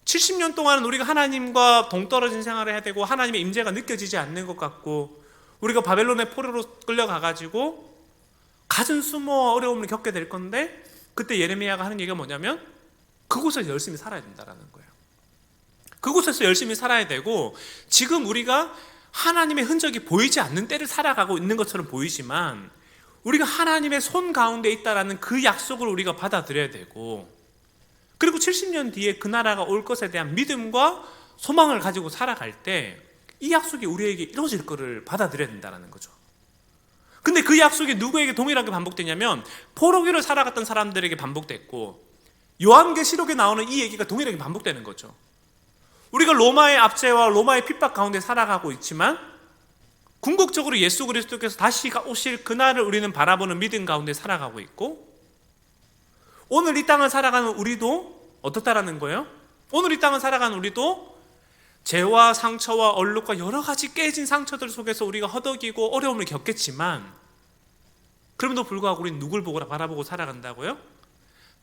70년 동안은 우리가 하나님과 동떨어진 생활을 해야 되고 하나님의 임재가 느껴지지 않는 것 같고 우리가 바벨론의 포로로 끌려가가지고 갖은 수모와 어려움을 겪게 될 건데, 그때 예레미야가 하는 얘기가 뭐냐면 그곳에서 열심히 살아야 된다라는 거예요. 그곳에서 열심히 살아야 되고, 지금 우리가 하나님의 흔적이 보이지 않는 때를 살아가고 있는 것처럼 보이지만 우리가 하나님의 손 가운데 있다라는 그 약속을 우리가 받아들여야 되고, 그리고 70년 뒤에 그 나라가 올 것에 대한 믿음과 소망을 가지고 살아갈 때 이 약속이 우리에게 이루어질 것을 받아들여야 된다는 거죠. 근데 그 약속이 누구에게 동일하게 반복되냐면 포로기를 살아갔던 사람들에게 반복됐고, 요한계시록에 나오는 이 얘기가 동일하게 반복되는 거죠. 우리가 로마의 압제와 로마의 핍박 가운데 살아가고 있지만 궁극적으로 예수 그리스도께서 다시 오실 그날을 우리는 바라보는 믿음 가운데 살아가고 있고, 오늘 이 땅을 살아가는 우리도 어떻다라는 거예요? 오늘 이 땅을 살아가는 우리도 죄와 상처와 얼룩과 여러 가지 깨진 상처들 속에서 우리가 허덕이고 어려움을 겪겠지만, 그럼에도 불구하고 우리는 누굴 바라보고 살아간다고요?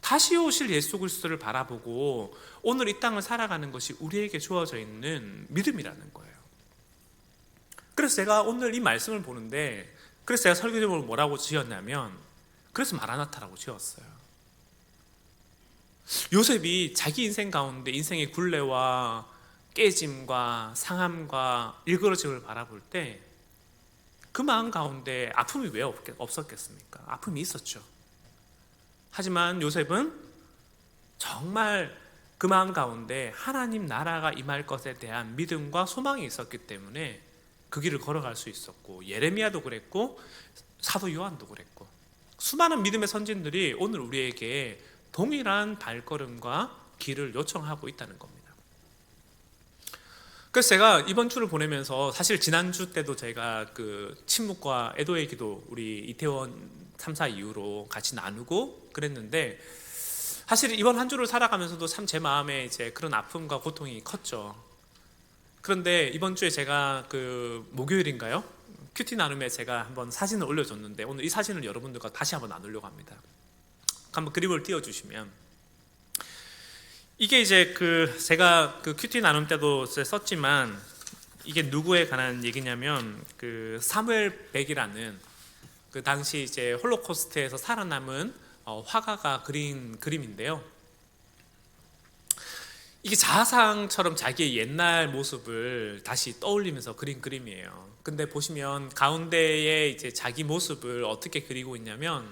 다시 오실 예수 그리스도를 바라보고 오늘 이 땅을 살아가는 것이 우리에게 주어져 있는 믿음이라는 거예요. 그래서 제가 오늘 이 말씀을 보는데, 그래서 제가 설교 제목을 뭐라고 지었냐면, 그래서 마라나타라고 지었어요. 요셉이 자기 인생 가운데 인생의 굴레와 깨짐과 상함과 일그러짐을 바라볼 때 그 마음 가운데 아픔이 왜 없었겠습니까? 아픔이 있었죠. 하지만 요셉은 정말 그 마음 가운데 하나님 나라가 임할 것에 대한 믿음과 소망이 있었기 때문에 그 길을 걸어갈 수 있었고, 예레미야도 그랬고 사도 요한도 그랬고, 수많은 믿음의 선진들이 오늘 우리에게 동일한 발걸음과 길을 요청하고 있다는 겁니다. 그래서 제가 이번 주를 보내면서, 사실 지난주 때도 제가 그 침묵과 애도의 기도 우리 이태원 참사 이후로 같이 나누고 그랬는데, 사실 이번 한 주를 살아가면서도 참 제 마음에 이제 그런 아픔과 고통이 컸죠. 그런데 이번 주에 제가 그 목요일인가요? 큐티 나눔에 제가 한번 사진을 올려줬는데, 오늘 이 사진을 여러분들과 다시 한번 나누려고 합니다. 한번 그림을 띄워주시면, 이게 이제 제가 그 큐티 나눔 때도 썼지만 이게 누구에 관한 얘기냐면, 그 사무엘 백이라는 그 당시 이제 홀로코스트에서 살아남은 화가가 그린 그림인데요. 이게 자상처럼 자기의 옛날 모습을 다시 떠올리면서 그린 그림이에요. 근데 보시면 가운데에 이제 자기 모습을 어떻게 그리고 있냐면,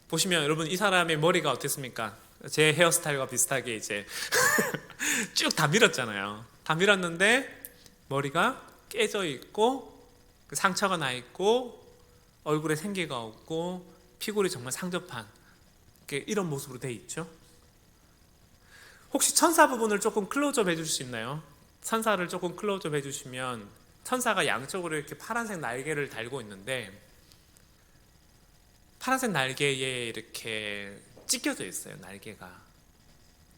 보시면 여러분 이 사람의 머리가 어땠습니까? 제 헤어스타일과 비슷하게 이제 쭉 다 밀었잖아요. 다 밀었는데 머리가 깨져 있고 상처가 나 있고 얼굴에 생기가 없고 피골이 정말 상접한 이런 모습으로 돼 있죠. 혹시 천사 부분을 조금 클로즈업 해줄 수 있나요? 천사를 조금 클로즈업 해주시면, 천사가 양쪽으로 이렇게 파란색 날개를 달고 있는데 파란색 날개에 이렇게 찢겨져 있어요.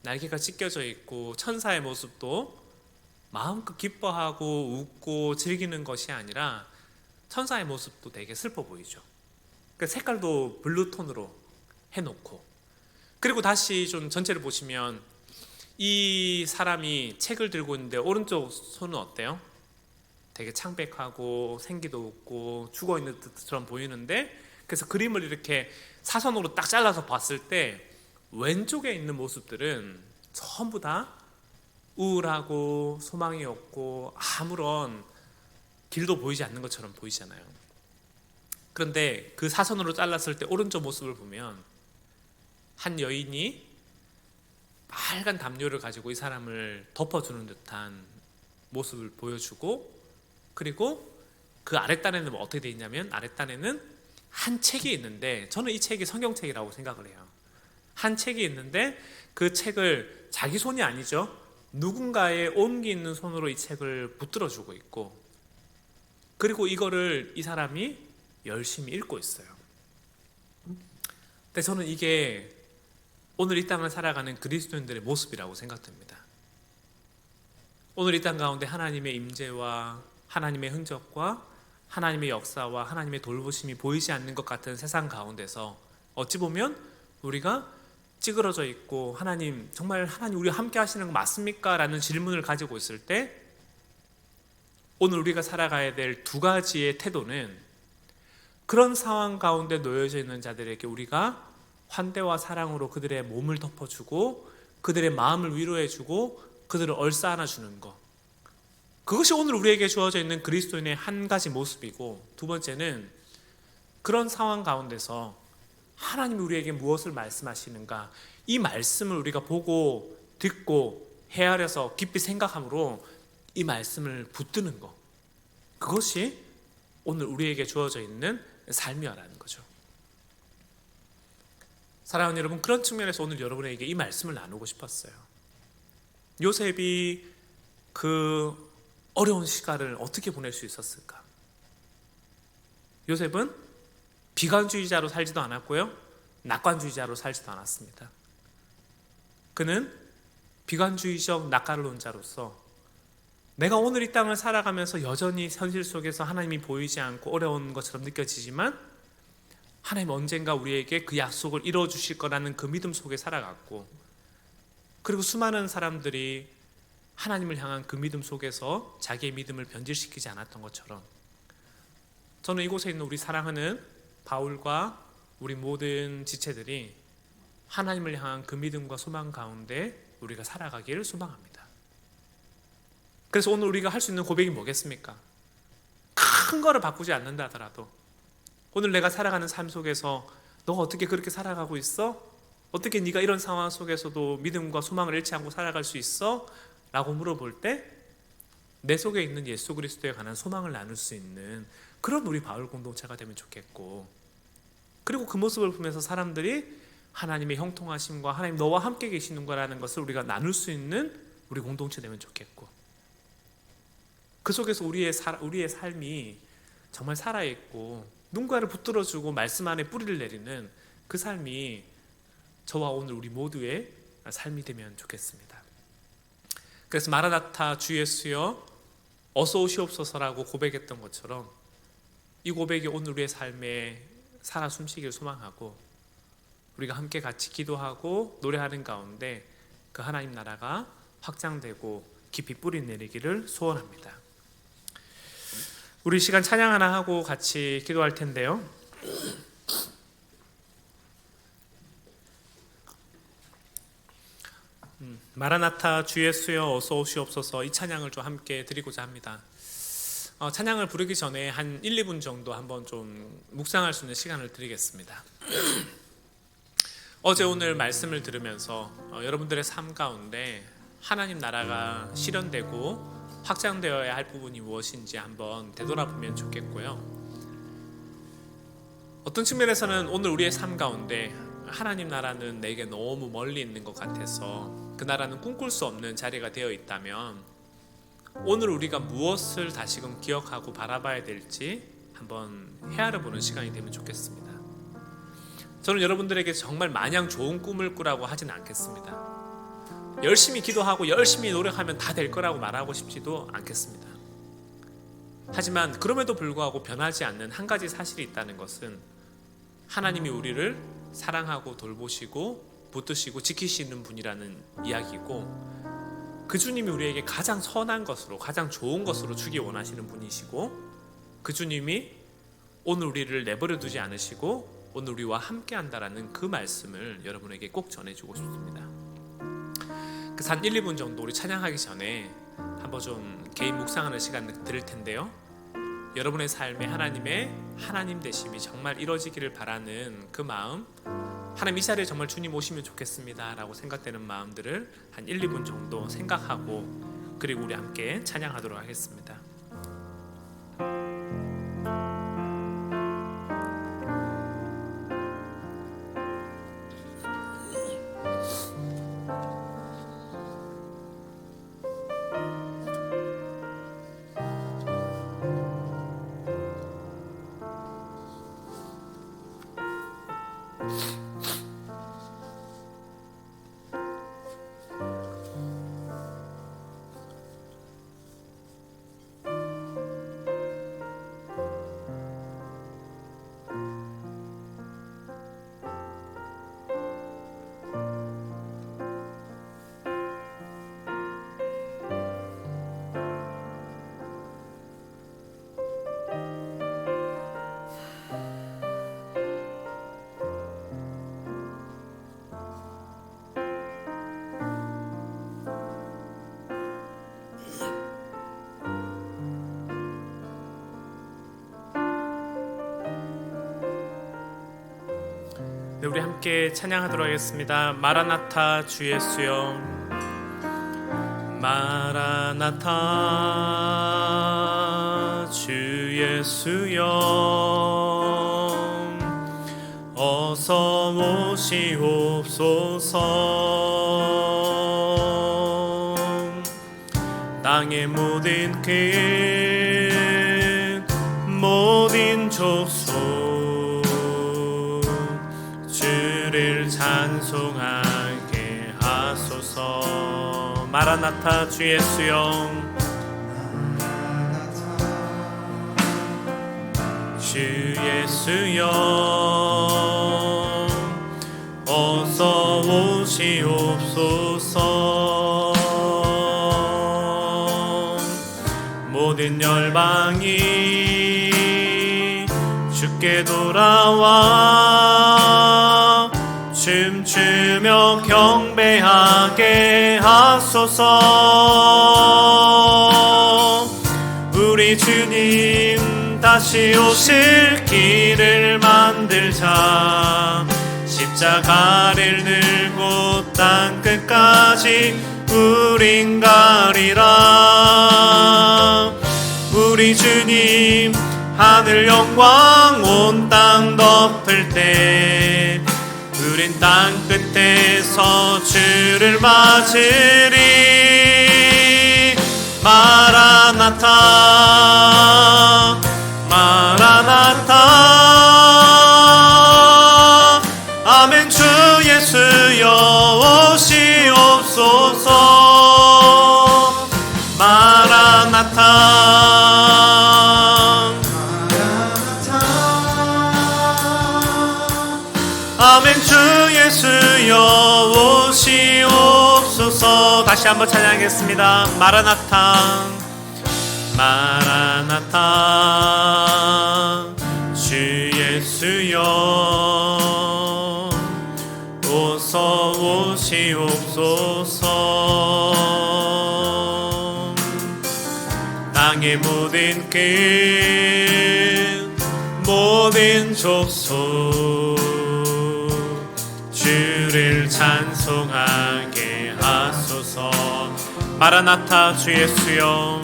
날개가 찢겨져 있고, 천사의 모습도 마음껏 기뻐하고 웃고 즐기는 것이 아니라 천사의 모습도 되게 슬퍼 보이죠. 그 색깔도 블루톤으로 해놓고, 그리고 다시 좀 전체를 보시면 이 사람이 책을 들고 있는데 오른쪽 손은 어때요? 되게 창백하고 생기도 없고 죽어있는 듯처럼 보이는데, 그래서 그림을 이렇게 사선으로 딱 잘라서 봤을 때 왼쪽에 있는 모습들은 전부 다 우울하고 소망이 없고 아무런 길도 보이지 않는 것처럼 보이잖아요. 그런데 그 사선으로 잘랐을 때 오른쪽 모습을 보면 한 여인이 빨간 담요를 가지고 이 사람을 덮어주는 듯한 모습을 보여주고, 그리고 그 아랫단에는 어떻게 되어 있냐면, 아랫단에는 한 책이 있는데, 저는 이 책이 성경책이라고 생각을 해요. 한 책이 있는데 그 책을 자기 손이 아니죠, 누군가의 온기 있는 손으로 이 책을 붙들어주고 있고, 그리고 이거를 이 사람이 열심히 읽고 있어요. 근데 저는 이게 오늘 이 땅을 살아가는 그리스도인들의 모습이라고 생각됩니다. 오늘 이 땅 가운데 하나님의 임재와 하나님의 흔적과 하나님의 역사와 하나님의 돌보심이 보이지 않는 것 같은 세상 가운데서 어찌 보면 우리가 찌그러져 있고, 하나님 정말 하나님 우리와 함께 하시는 거 맞습니까? 라는 질문을 가지고 있을 때 오늘 우리가 살아가야 될 두 가지의 태도는 그런 상황 가운데 놓여져 있는 자들에게 우리가 환대와 사랑으로 그들의 몸을 덮어주고 그들의 마음을 위로해주고 그들을 얼싸안아주는 것, 그것이 오늘 우리에게 주어져 있는 그리스도인의 한 가지 모습이고, 두 번째는 그런 상황 가운데서 하나님이 우리에게 무엇을 말씀하시는가, 이 말씀을 우리가 보고 듣고 헤아려서 깊이 생각함으로 이 말씀을 붙드는 것, 그것이 오늘 우리에게 주어져 있는 삶이라는 거죠. 사랑하는 여러분, 그런 측면에서 오늘 여러분에게 이 말씀을 나누고 싶었어요. 요셉이 그 어려운 시간을 어떻게 보낼 수 있었을까? 요셉은 비관주의자로 살지도 않았고요, 낙관주의자로 살지도 않았습니다. 그는 비관주의적 낙관론자로서 내가 오늘 이 땅을 살아가면서 여전히 현실 속에서 하나님이 보이지 않고 어려운 것처럼 느껴지지만 하나님 언젠가 우리에게 그 약속을 이루어주실 거라는 그 믿음 속에 살아갔고, 그리고 수많은 사람들이 하나님을 향한 그 믿음 속에서 자기의 믿음을 변질시키지 않았던 것처럼, 저는 이곳에 있는 우리 사랑하는 바울과 우리 모든 지체들이 하나님을 향한 그 믿음과 소망 가운데 우리가 살아가기를 소망합니다. 그래서 오늘 우리가 할 수 있는 고백이 뭐겠습니까? 큰 거를 바꾸지 않는다 하더라도 오늘 내가 살아가는 삶 속에서 너가 어떻게 그렇게 살아가고 있어? 어떻게 네가 이런 상황 속에서도 믿음과 소망을 잃지 않고 살아갈 수 있어? 라고 물어볼 때 내 속에 있는 예수 그리스도에 관한 소망을 나눌 수 있는 그런 우리 바울 공동체가 되면 좋겠고, 그리고 그 모습을 보면서 사람들이 하나님의 형통하심과 하나님 너와 함께 계시는 거라는 것을 우리가 나눌 수 있는 우리 공동체 되면 좋겠고, 그 속에서 우리의 삶이 정말 살아있고 누군가를 붙들어주고 말씀 안에 뿌리를 내리는 그 삶이 저와 오늘 우리 모두의 삶이 되면 좋겠습니다. 그래서 마라나타 주 예수여 어서 오시옵소서라고 고백했던 것처럼 이 고백이 오늘 우리의 삶에 살아 숨쉬기를 소망하고, 우리가 함께 같이 기도하고 노래하는 가운데 그 하나님 나라가 확장되고 깊이 뿌리 내리기를 소원합니다. 우리 시간 찬양 하나 하고 같이 기도할 텐데요. 마라나타 주 예수여 어서 오시옵소서, 이 찬양을 좀 함께 드리고자 합니다. 찬양을 부르기 전에 한 1, 2분 정도 한번 좀 묵상할 수 있는 시간을 드리겠습니다. 어제 오늘 말씀을 들으면서 여러분들의 삶 가운데 하나님 나라가 실현되고 확장되어야 할 부분이 무엇인지 한번 되돌아보면 좋겠고요. 어떤 측면에서는 오늘 우리의 삶 가운데 하나님 나라는 내게 너무 멀리 있는 것 같아서 그 나라는 꿈꿀 수 없는 자리가 되어 있다면 오늘 우리가 무엇을 다시금 기억하고 바라봐야 될지 한번 헤아려보는 시간이 되면 좋겠습니다. 저는 여러분들에게 정말 마냥 좋은 꿈을 꾸라고 하진 않겠습니다. 열심히 기도하고 열심히 노력하면 다 될 거라고 말하고 싶지도 않겠습니다. 하지만 그럼에도 불구하고 변하지 않는 한 가지 사실이 있다는 것은 하나님이 우리를 사랑하고 돌보시고 붙드시고 지키시는 분이라는 이야기고, 그 주님이 우리에게 가장 선한 것으로 가장 좋은 것으로 주기 원하시는 분이시고, 그 주님이 오늘 우리를 내버려 두지 않으시고 오늘 우리와 함께 한다라는 그 말씀을 여러분에게 꼭 전해주고 싶습니다. 그래서 한 1, 2분 정도 우리 찬양하기 전에 한번 좀 개인 묵상하는 시간 드릴 텐데요. 여러분의 삶에 하나님의 하나님 되심이 정말 이루어지기를 바라는 그 마음, 하나님 이 자리에 정말 주님 오시면 좋겠습니다 라고 생각되는 마음들을 한 1, 2분 정도 생각하고 그리고 우리 함께 찬양하도록 하겠습니다. 네, 우리 함께 찬양하도록 하겠습니다. 마라나타 주 예수여, 마라나타 주 예수여, 어서 오시옵소서. 땅의 모든 끝, 모든 족속 주를 찬송하게 하소서. 마라나타 주 예수여, 주 예수여, 어서 오시옵소서. 모든 열방이 주께 돌아와 춤추며 경배하게 하소서. 우리 주님 다시 오실 길을 만들자. 십자가를 들고 땅 끝까지 우린 가리라. 우리 주님 하늘 영광 온 땅 덮을 때 우린 땅 끝에서 주를 맞으리. 마라나타 마라나타. 아멘. 주 예수여 오시옵소서. 마라나타 아멘. 주 예수여 오시옵소서. 다시 한번 찬양하겠습니다. 마라나타 마라나타 주 예수여 어서 오시옵소서. 땅의 모든 끝, 모든 족속 주를 찬송하게 하소서. 마라나타 주 예수여,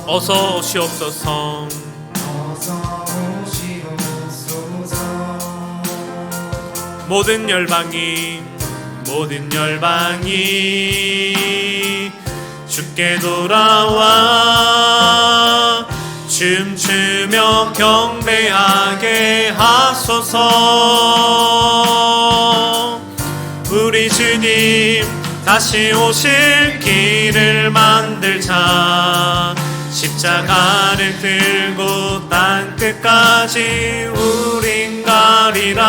어서 오시옵소서. 모든 열방이 주께 돌아와 춤추며 경배하게 하소서. 우리 주님 다시 오실 길을 만들자. 십자가를 들고 땅 끝까지 우린 가리라.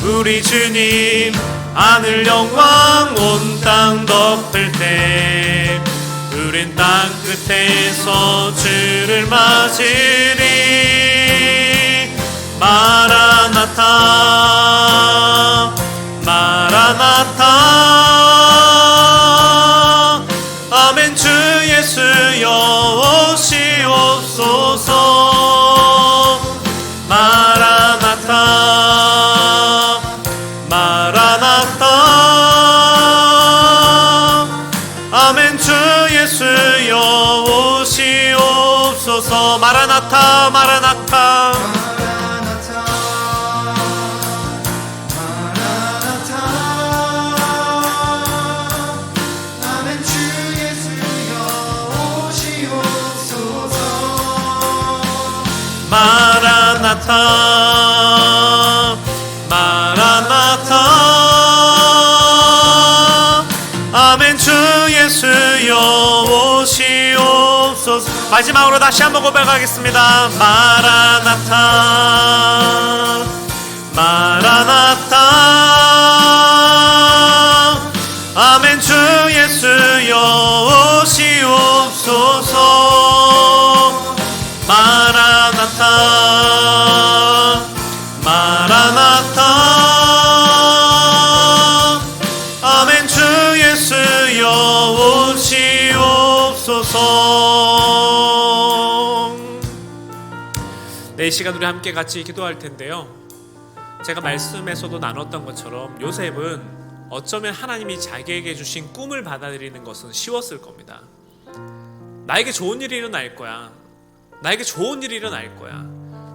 우리 주님 하늘 영광 온 땅 덮을 때 우린 땅 끝에서 주를 맞으리. 마라나타 마라나타 아멘. 주 예수여 오시옵소서. 마라나타 마라나타 아멘. 주 예수여 오시옵소서. 마라나타 마라나타 마라나타 마라나타 아멘. 주 예수여 오시옵소서. 마지막으로 다시 한번 고백하겠습니다. 마라나타 마라나타 아멘. 주 예수여 오시옵소서. 마라나타 마라나타 아멘. 주 예수여 오시옵소서. 시간 우리 함께 같이 기도할 텐데요. 제가 말씀에서도 나눴던 것처럼 요셉은 어쩌면 하나님이 자기에게 주신 꿈을 받아들이는 것은 쉬웠을 겁니다. 나에게 좋은 일이 일어날 거야. 나에게 좋은 일이 일어날 거야.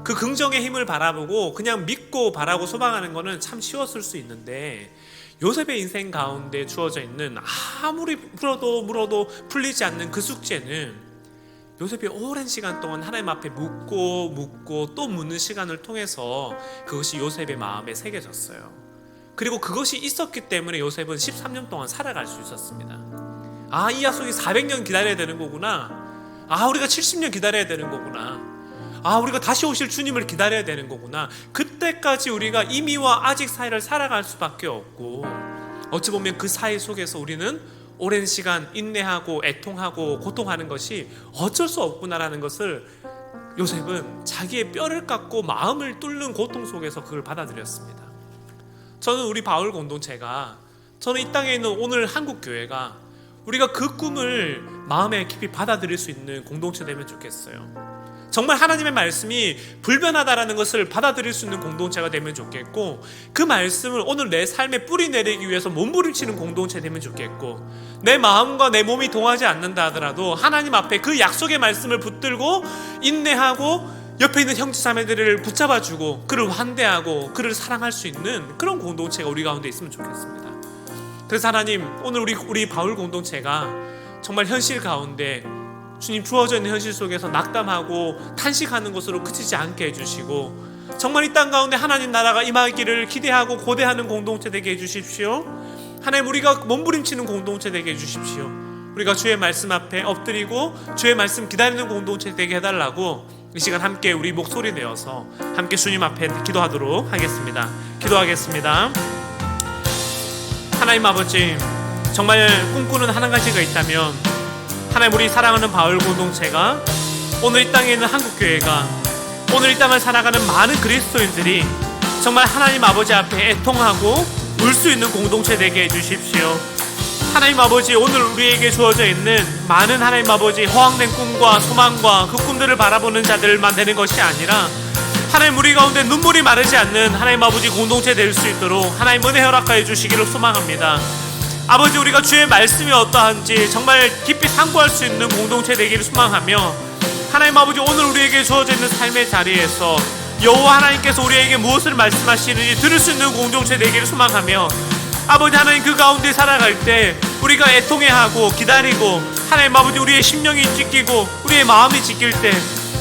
그 긍정의 힘을 바라보고 그냥 믿고 바라고 소망하는 것은 참 쉬웠을 수 있는데, 요셉의 인생 가운데 주어져 있는 아무리 물어도 풀리지 않는 그 숙제는 요셉이 오랜 시간 동안 하나님 앞에 묻고 또 묻는 시간을 통해서 그것이 요셉의 마음에 새겨졌어요. 그리고 그것이 있었기 때문에 요셉은 13년 동안 살아갈 수 있었습니다. 이 약속이 400년 기다려야 되는 거구나. 우리가 70년 기다려야 되는 거구나. 우리가 다시 오실 주님을 기다려야 되는 거구나. 그때까지 우리가 이미와 아직 사이를 살아갈 수밖에 없고, 어찌 보면 그 사이 속에서 우리는 오랜 시간 인내하고 애통하고 고통하는 것이 어쩔 수 없구나라는 것을 요셉은 자기의 뼈를 깎고 마음을 뚫는 고통 속에서 그걸 받아들였습니다. 저는 우리 바울 공동체가, 저는 이 땅에 있는 오늘 한국 교회가 우리가 그 꿈을 마음에 깊이 받아들일 수 있는 공동체 되면 좋겠어요. 정말 하나님의 말씀이 불변하다라는 것을 받아들일 수 있는 공동체가 되면 좋겠고, 그 말씀을 오늘 내 삶에 뿌리 내리기 위해서 몸부림치는 공동체 되면 좋겠고, 내 마음과 내 몸이 동하지 않는다 하더라도 하나님 앞에 그 약속의 말씀을 붙들고 인내하고 옆에 있는 형제 자매들을 붙잡아주고 그를 환대하고 그를 사랑할 수 있는 그런 공동체가 우리 가운데 있으면 좋겠습니다. 그래서 하나님, 오늘 우리 바울 공동체가 정말 현실 가운데 주님 주어져 있는 현실 속에서 낙담하고 탄식하는 것으로 그치지 않게 해주시고, 정말 이 땅 가운데 하나님 나라가 임하기를 기대하고 고대하는 공동체 되게 해주십시오. 하나님, 우리가 몸부림치는 공동체 되게 해주십시오. 우리가 주의 말씀 앞에 엎드리고 주의 말씀 기다리는 공동체 되게 해달라고 이 시간 함께 우리 목소리 내어서 함께 주님 앞에 기도하도록 하겠습니다. 기도하겠습니다. 하나님 아버지, 정말 꿈꾸는 한 가지가 있다면, 하나님, 우리 사랑하는 바울 공동체가, 오늘 이 땅에 있는 한국교회가, 오늘 이 땅을 살아가는 많은 그리스도인들이 정말 하나님 아버지 앞에 애통하고 울 수 있는 공동체 되게 해주십시오. 하나님 아버지, 오늘 우리에게 주어져 있는 많은 하나님 아버지 허황된 꿈과 소망과 그 꿈들을 바라보는 자들만 되는 것이 아니라, 하나님 우리 가운데 눈물이 마르지 않는 하나님 아버지 공동체 될 수 있도록 하나님 은혜 허락하여 주시기를 소망합니다. 아버지, 우리가 주의 말씀이 어떠한지 정말 깊이 상고할 수 있는 공동체 되기를 소망하며, 하나님 아버지, 오늘 우리에게 주어져 있는 삶의 자리에서 여호와 하나님께서 우리에게 무엇을 말씀하시는지 들을 수 있는 공동체 되기를 소망하며, 아버지 하나님, 그 가운데 살아갈 때 우리가 애통해하고 기다리고, 하나님 아버지 우리의 심령이 찢기고 우리의 마음이 찢길 때,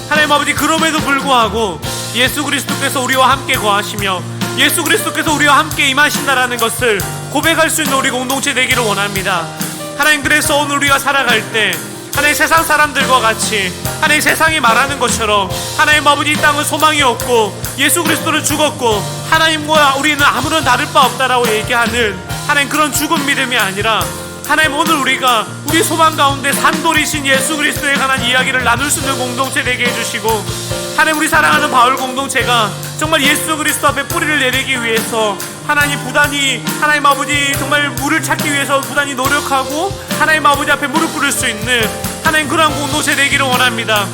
하나님 아버지 그럼에도 불구하고 예수 그리스도께서 우리와 함께 거하시며 예수 그리스도께서 우리와 함께 임하신다라는 것을 고백할 수 있는 우리 공동체 되기를 원합니다. 하나님, 그래서 오늘 우리가 살아갈 때 하나님 세상 사람들과 같이 하나님 세상이 말하는 것처럼 하나님 아버지 이 땅은 소망이 없고 예수 그리스도는 죽었고 하나님과 우리는 아무런 다를 바 없다라고 얘기하는 하나님 그런 죽은 믿음이 아니라, 하나님 오늘 우리가 우리 소망 가운데 산돌이신 예수 그리스도에 관한 이야기를 나눌 수 있는 공동체 되게 해주시고, 하나님 우리 사랑하는 바울 공동체가 정말 예수 그리스도 앞에 뿌리를 내리기 위해서 하나님 부단히 하나님 아버지 정말 물을 찾기 위해서 부단히 노력하고 하나님 아버지 앞에 무릎 꿇을 수 있는 하나님 그러한 공동체 되기를 원합니다.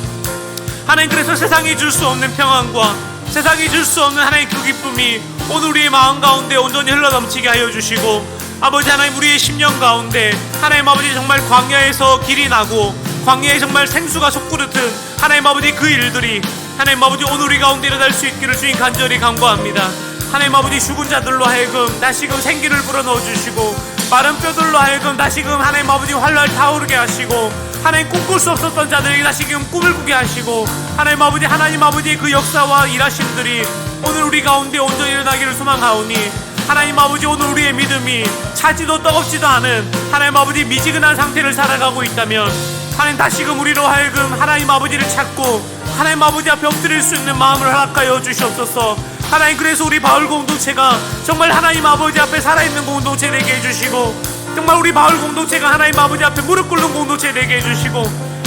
하나님, 그래서 세상이 줄 수 없는 평안과 세상이 줄 수 없는 하나님 그 기쁨이 오늘 우리의 마음 가운데 온전히 흘러넘치게 하여 주시고, 아버지 하나님 우리의 심령 가운데 하나님 아버지 정말 광야에서 길이 나고 광야에 정말 생수가 솟구르듯 하나님 아버지 그 일들이 하나님 아버지 오늘 우리 가운데 일어날 수 있기를 주님 간절히 간구합니다. 하나님 아버지 죽은 자들로 하여금 다시금 생기를 불어넣어 주시고, 마른 뼈들로 하여금 다시금 하나님 아버지 활활 타오르게 하시고, 하나님 꿈꿀 수 없었던 자들에게 다시금 꿈을 꾸게 하시고, 하나님 아버지 그 역사와 일하심들이 오늘 우리 가운데 온전히 일어나기를 소망하오니, 하나님 아버지 오늘 우리의 믿음이 차지도 뜨겁지도 않은 하나님 아버지 미지근한 상태를 살아가고 있다면, 하나님 다시금 우리로 하여금 하나님 아버지를 찾고 하나님 아버지 앞에 엎드릴 수 있는 마음을 허락하여 주시옵소서. 하나님, 그래서 우리 바울 공동체가 정말 하나님 아버지 앞에 살아있는 공동체 되게 해주시고, 정말 우리 바울 공동체가 하나님 아버지 앞에 무릎 꿇는 공동체 되게 해주시고,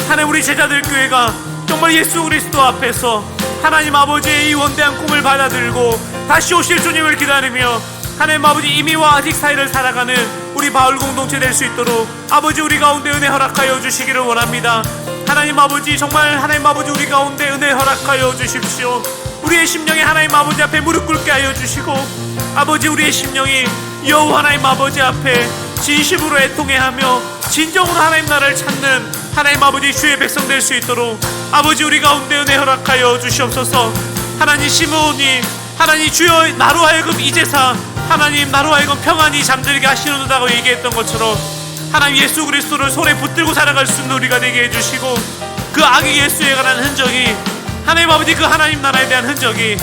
하나님 우리 제자들 교회가 정말 예수 그리스도 앞에서 하나님 아버지의 이 원대한 꿈을 받아들고 다시 오실 주님을 기다리며 하나님 아버지 이미와 아직 사이를 살아가는 우리 바울 공동체 될 수 있도록 아버지 우리 가운데 은혜 허락하여 주시기를 원합니다. 하나님 아버지, 정말 하나님 아버지 우리 가운데 은혜 허락하여 주십시오. 우리의 심령이 하나님 아버지 앞에 무릎 꿇게 하여 주시고, 아버지 우리의 심령이 여호와 하나님 아버지 앞에 진심으로 애통해하며 진정으로 하나님 나라를 찾는 하나님 아버지 주의 백성 될 수 있도록 아버지 우리 가운데 은혜 허락하여 주시옵소서. 하나님 시므온이 하나님 주여 나로 하여금 이제사 하나님 나로 하여금 평안히 잠들게 하시는다고 얘기했던 것처럼 하나님 예수 그리스도를 손에 붙들고 살아갈 수 있는 우리가 되게 해주시고, 그 아기 예수에 관한 흔적이 하나님 아버지 그 하나님 나라에 대한 흔적이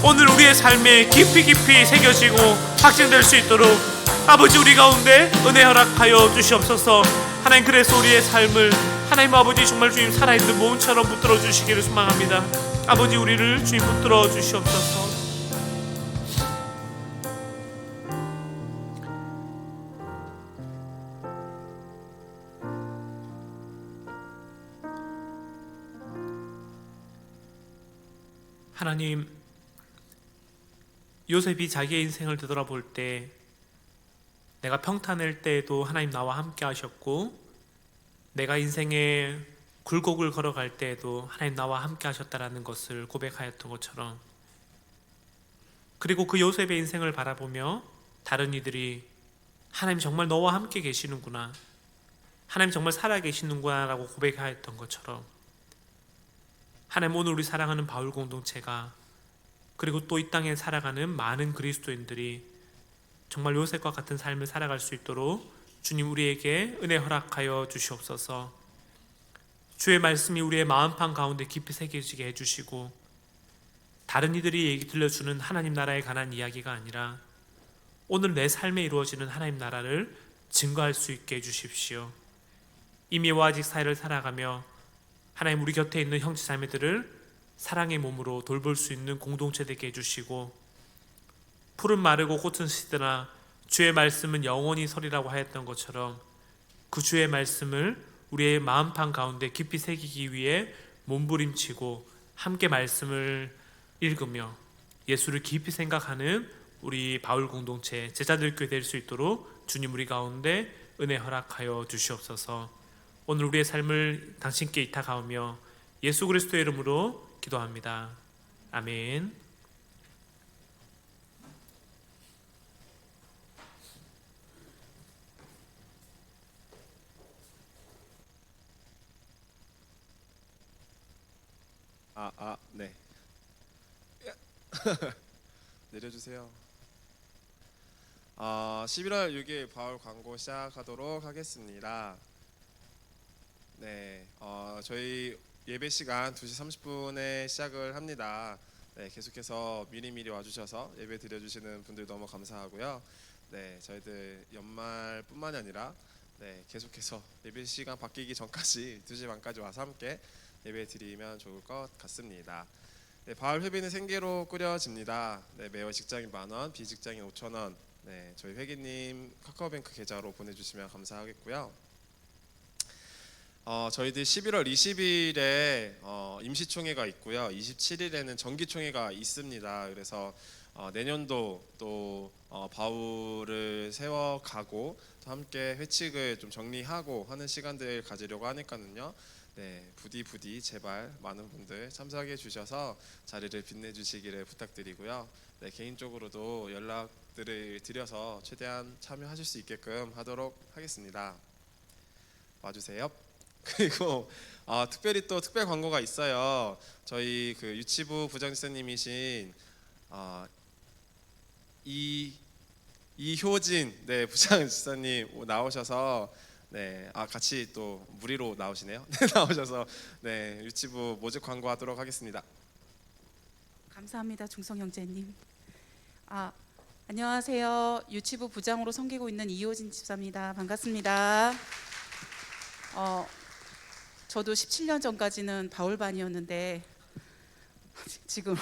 오늘 우리의 삶에 깊이 깊이 새겨지고 확증될 수 있도록 아버지 우리 가운데 은혜 허락하여 주시옵소서. 하나님 그래서 우리의 삶을 하나님 아버지 정말 주님 살아있는 몸처럼 붙들어 주시기를 소망합니다. 아버지 우리를 주님 붙들어 주시옵소서. 하나님, 요셉이 자기의 인생을 되돌아볼 때 내가 평탄할 때에도 하나님 나와 함께 하셨고, 내가 인생의 굴곡을 걸어갈 때에도 하나님 나와 함께 하셨다라는 것을 고백하였던 것처럼, 그리고 그 요셉의 인생을 바라보며 다른 이들이 하나님 정말 너와 함께 계시는구나, 하나님 정말 살아계시는구나 라고 고백하였던 것처럼, 하나님 오늘 우리 사랑하는 바울 공동체가, 그리고 또 이 땅에 살아가는 많은 그리스도인들이 정말 요셉과 같은 삶을 살아갈 수 있도록 주님 우리에게 은혜 허락하여 주시옵소서. 주의 말씀이 우리의 마음판 가운데 깊이 새겨지게 해주시고, 다른 이들이 얘기 들려주는 하나님 나라에 관한 이야기가 아니라 오늘 내 삶에 이루어지는 하나님 나라를 증거할 수 있게 해주십시오. 이미와 아직 사이를 살아가며 하나님 우리 곁에 있는 형제 자매들을 사랑의 몸으로 돌볼 수 있는 공동체 되게 해주시고, 풀은 마르고 꽃은 시드나 주의 말씀은 영원히 서리라고 하였던 것처럼 그 주의 말씀을 우리의 마음판 가운데 깊이 새기기 위해 몸부림치고 함께 말씀을 읽으며 예수를 깊이 생각하는 우리 바울 공동체 제자들 교회 될 수 있도록 주님 우리 가운데 은혜 허락하여 주시옵소서. 오늘 우리의 삶을 당신께 의탁하오며 예수 그리스도의 이름으로 기도합니다. 아멘. 네. 내려주세요. 11월 6일 바울 광고 시작하도록 하겠습니다. 네, 저희 예배 시간 2시 30분에 시작을 합니다. 네, 계속해서 미리미리 와주셔서 예배 드려주시는 분들 너무 감사하고요. 네, 저희들 연말뿐만이 아니라 계속해서 예배 시간 바뀌기 전까지 2시 반까지 와서 함께 예배 드리면 좋을 것 같습니다. 네, 바울 회비는 생계로 꾸려집니다. 네, 매월 직장인 10,000원, 비직장인 5,000원. 네, 저희 회기님 카카오뱅크 계좌로 보내주시면 감사하겠고요. 저희들 11월 20일에 임시총회가 있고요. 27일에는 정기총회가 있습니다. 그래서 내년도 또 바울을 세워가고 또 함께 회칙을 좀 정리하고 하는 시간들 가지려고 하니까는요. 네, 부디 제발 많은 분들 참석해 주셔서 자리를 빛내주시기를 부탁드리고요. 네, 개인적으로도 연락들을 드려서 최대한 참여하실 수 있게끔 하도록 하겠습니다. 와주세요. 그리고 특별히 또 특별 광고가 있어요. 저희 그 유치부 부장지사님이신 이효진 부장지사님 나오셔서 같이 또 무리로 나오시네요. 나오셔서 유치부 모집 광고하도록 하겠습니다. 감사합니다, 중성 형제님. 안녕하세요. 유치부 부장으로 섬기고 있는 이효진 집사입니다. 반갑습니다. 저도 17년 전까지는 바울반이었는데 지금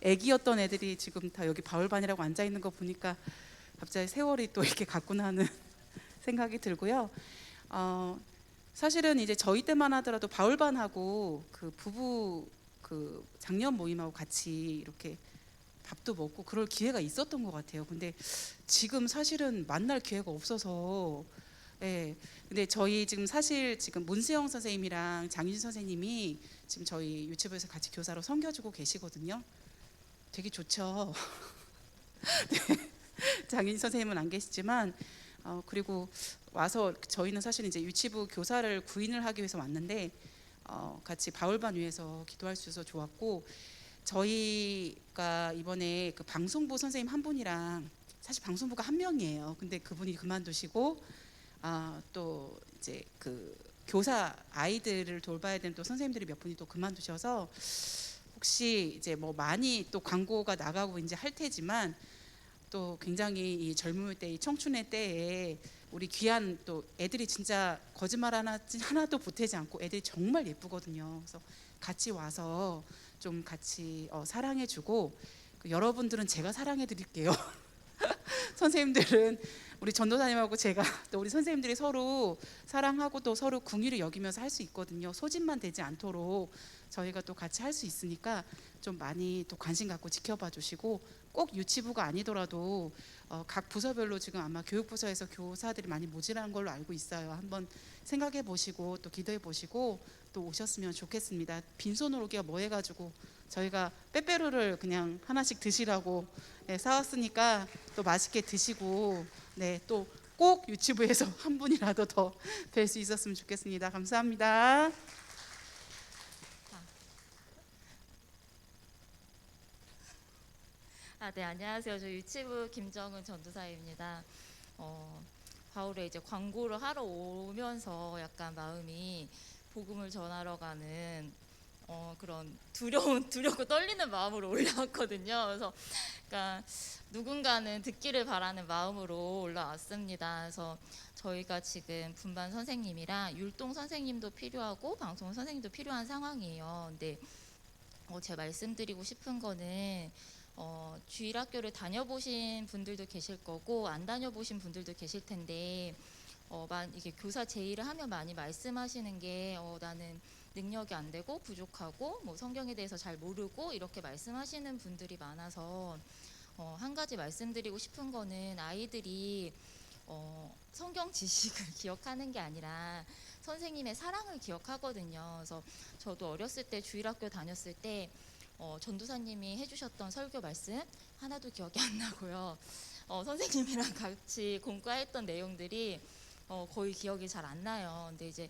애기였던 애들이 지금 다 여기 바울반이라고 앉아 있는 거 보니까 갑자기 세월이 또 이렇게 갔구나 하는 생각이 들고요. 사실은 이제 저희 때만 하더라도 바울반하고 그 부부 그 장년 모임하고 같이 이렇게 밥도 먹고 그럴 기회가 있었던 것 같아요. 근데 지금 사실은 만날 기회가 없어서 근데 저희 지금 사실 지금 문수영 선생님이랑 장윤 선생님이 지금 저희 유치부에서 같이 교사로 섬겨주고 계시거든요. 되게 좋죠. 장인 선생님은 안 계시지만 그리고 와서 저희는 사실 이제 유치부 교사를 구인을 하기 위해서 왔는데 같이 바울반 위에서 기도할 수 있어서 좋았고 저희가 이번에 그 방송부 선생님 한 분이랑 사실 방송부가 한 명이에요. 근데 그분이 그만두시고 또 이제 그 교사 아이들을 돌봐야 되는 또 선생님들이 몇 분이 또 그만두셔서 혹시 이제 뭐 많이 또 광고가 나가고 이제 할 테지만 또 굉장히 이 젊음의 때, 이 청춘의 때에 우리 귀한 또 애들이 진짜 거짓말 하나도 보태지 않고 애들이 정말 예쁘거든요. 그래서 같이 와서 좀 같이 사랑해주고 여러분들은 제가 사랑해드릴게요. 선생님들은 우리 전도사님하고 제가 또 우리 선생님들이 서로 사랑하고 또 서로 궁의를 여기면서 할 수 있거든요. 소진만 되지 않도록 저희가 또 같이 할 수 있으니까 좀 많이 또 관심 갖고 지켜봐 주시고 꼭 유치부가 아니더라도 각 부서별로 지금 아마 교육부서에서 교사들이 많이 모자란 걸로 알고 있어요. 한번 생각해 보시고 또 기도해 보시고 또 오셨으면 좋겠습니다. 빈손으로 오기가 뭐 해가지고 저희가 빼빼로를 그냥 하나씩 드시라고 사왔으니까 또 맛있게 드시고 또 꼭 유치부에서 한 분이라도 더 뵐 수 있었으면 좋겠습니다. 감사합니다. 네, 안녕하세요. 저 유치부 김정은 전도사입니다. 바울에 이제 광고를 하러 오면서 약간 마음이 복음을 전하러 가는 그런 두렵고 떨리는 마음으로 올라왔거든요. 그래서 그러니까 누군가는 듣기를 바라는 마음으로 올라왔습니다. 그래서 저희가 지금 분반 선생님이랑 율동 선생님도 필요하고 방송 선생님도 필요한 상황이에요. 근데 제가 말씀드리고 싶은 거는 주일학교를 다녀보신 분들도 계실 거고 안 다녀보신 분들도 계실 텐데 이게 교사 제의를 하면 많이 말씀하시는 게 나는 능력이 안 되고 부족하고 뭐 성경에 대해서 잘 모르고 이렇게 말씀하시는 분들이 많아서 한 가지 말씀드리고 싶은 거는 아이들이 성경 지식을 기억하는 게 아니라 선생님의 사랑을 기억하거든요. 그래서 저도 어렸을 때 주일학교 다녔을 때 전도사님이 해주셨던 설교 말씀 하나도 기억이 안 나고요. 선생님이랑 같이 공부했던 내용들이 거의 기억이 잘 안 나요. 근데 이제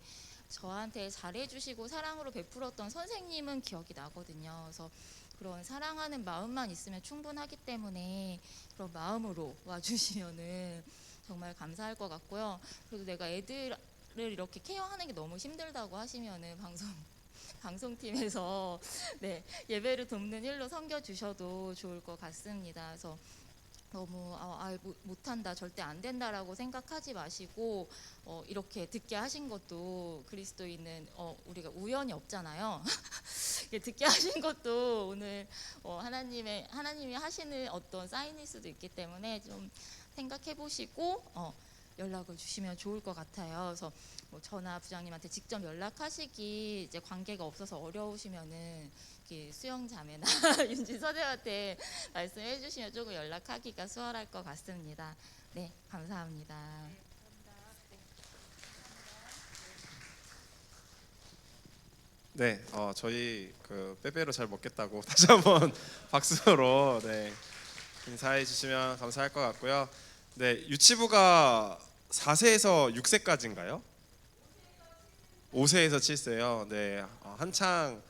저한테 잘해주시고 사랑으로 베풀었던 선생님은 기억이 나거든요. 그래서 그런 사랑하는 마음만 있으면 충분하기 때문에 그런 마음으로 와주시면은 정말 감사할 것 같고요. 그래도 내가 애들을 이렇게 케어하는 게 너무 힘들다고 하시면은 방송팀에서 예배를 돕는 일로 섬겨주셔도 좋을 것 같습니다. 그래서 너무 못한다, 절대 안 된다라고 생각하지 마시고 이렇게 듣게 하신 것도 그리스도인은 우리가 우연이 없잖아요. 듣게 하신 것도 오늘 하나님이 하시는 어떤 사인일 수도 있기 때문에 좀 생각해 보시고 연락을 주시면 좋을 것 같아요. 그래서 뭐 저나 부장님한테 직접 연락하시기 이제 관계가 없어서 어려우시면은 수영 자매나 윤진 선생한테 말씀해 주시면 조금 연락하기가 수월할 것 같습니다. 네, 감사합니다. 네, 저희 그 빼빼로 잘 먹겠다고 다시 한번 박수로 인사해 주시면 감사할 것 같고요. 네, 유치부가 4세에서 6세까지인가요? 5세에서 7세요. 네, 한창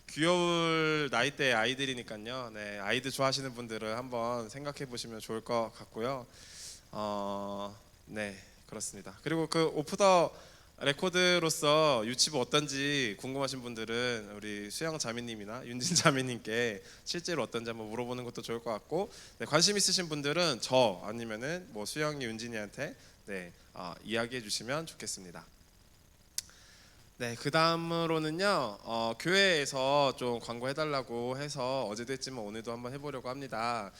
귀여울 나이대 아이들이니까요. 네, 아이들 좋아하시는 분들은 한번 생각해 보시면 좋을 것 같고요. 네, 그렇습니다. 그리고 그 오프 더 레코드로서 유치부 어떤지 궁금하신 분들은 우리 수영 자매님이나 윤진 자매님께 실제로 어떤지 한번 물어보는 것도 좋을 것 같고, 관심 있으신 분들은 저 아니면은 뭐 수영이 윤진이한테 이야기해 주시면 좋겠습니다. 네, 그 다음으로는요, 교회에서 좀 광고해달라고 해서 어제도 했지만 오늘도 한번 해보려고 합니다.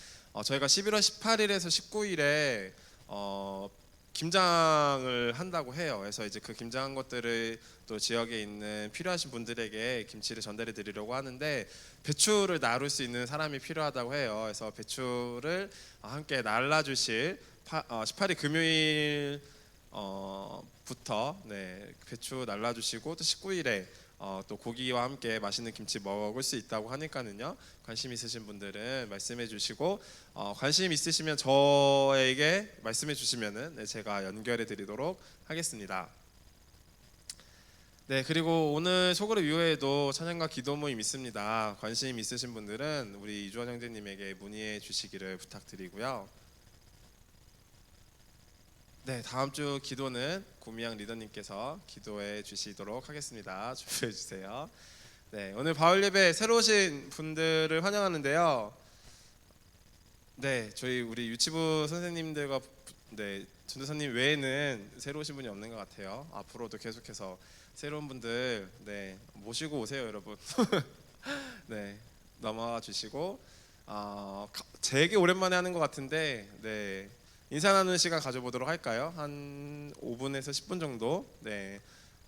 저희가 11월 18일에서 19일에 김장을 한다고 해요. 그래서 이제 그 김장한 것들을 또 지역에 있는 필요하신 분들에게 김치를 전달해 드리려고 하는데, 배추를 나룰 수 있는 사람이 필요하다고 해요. 그래서 배추를 함께 날라주실 18일 금요일 부터 배추 날라주시고 또 19일에 또 고기와 함께 맛있는 김치 먹을 수 있다고 하니까는요. 관심 있으신 분들은 말씀해 주시고 관심 있으시면 저에게 말씀해 주시면은 제가 연결해 드리도록 하겠습니다. 네, 그리고 오늘 소그룹 이후에도 찬양과 기도 모임 있습니다. 관심 있으신 분들은 우리 이주원 형제님에게 문의해 주시기를 부탁드리고요. 네, 다음 주 기도는 구미양 리더님께서 기도해 주시도록 하겠습니다. 준비해 주세요. 네, 오늘 바울 예배 새로 오신 분들을 환영하는데요. 네, 저희 우리 유치부 선생님들과 전도사님 외에는 새로 오신 분이 없는 것 같아요. 앞으로도 계속해서 새로운 분들 모시고 오세요, 여러분. 네, 넘어와 주시고 되게 오랜만에 하는 것 같은데 인사 나누는 시간 가져보도록 할까요? 한 5분에서 10분 정도. 네,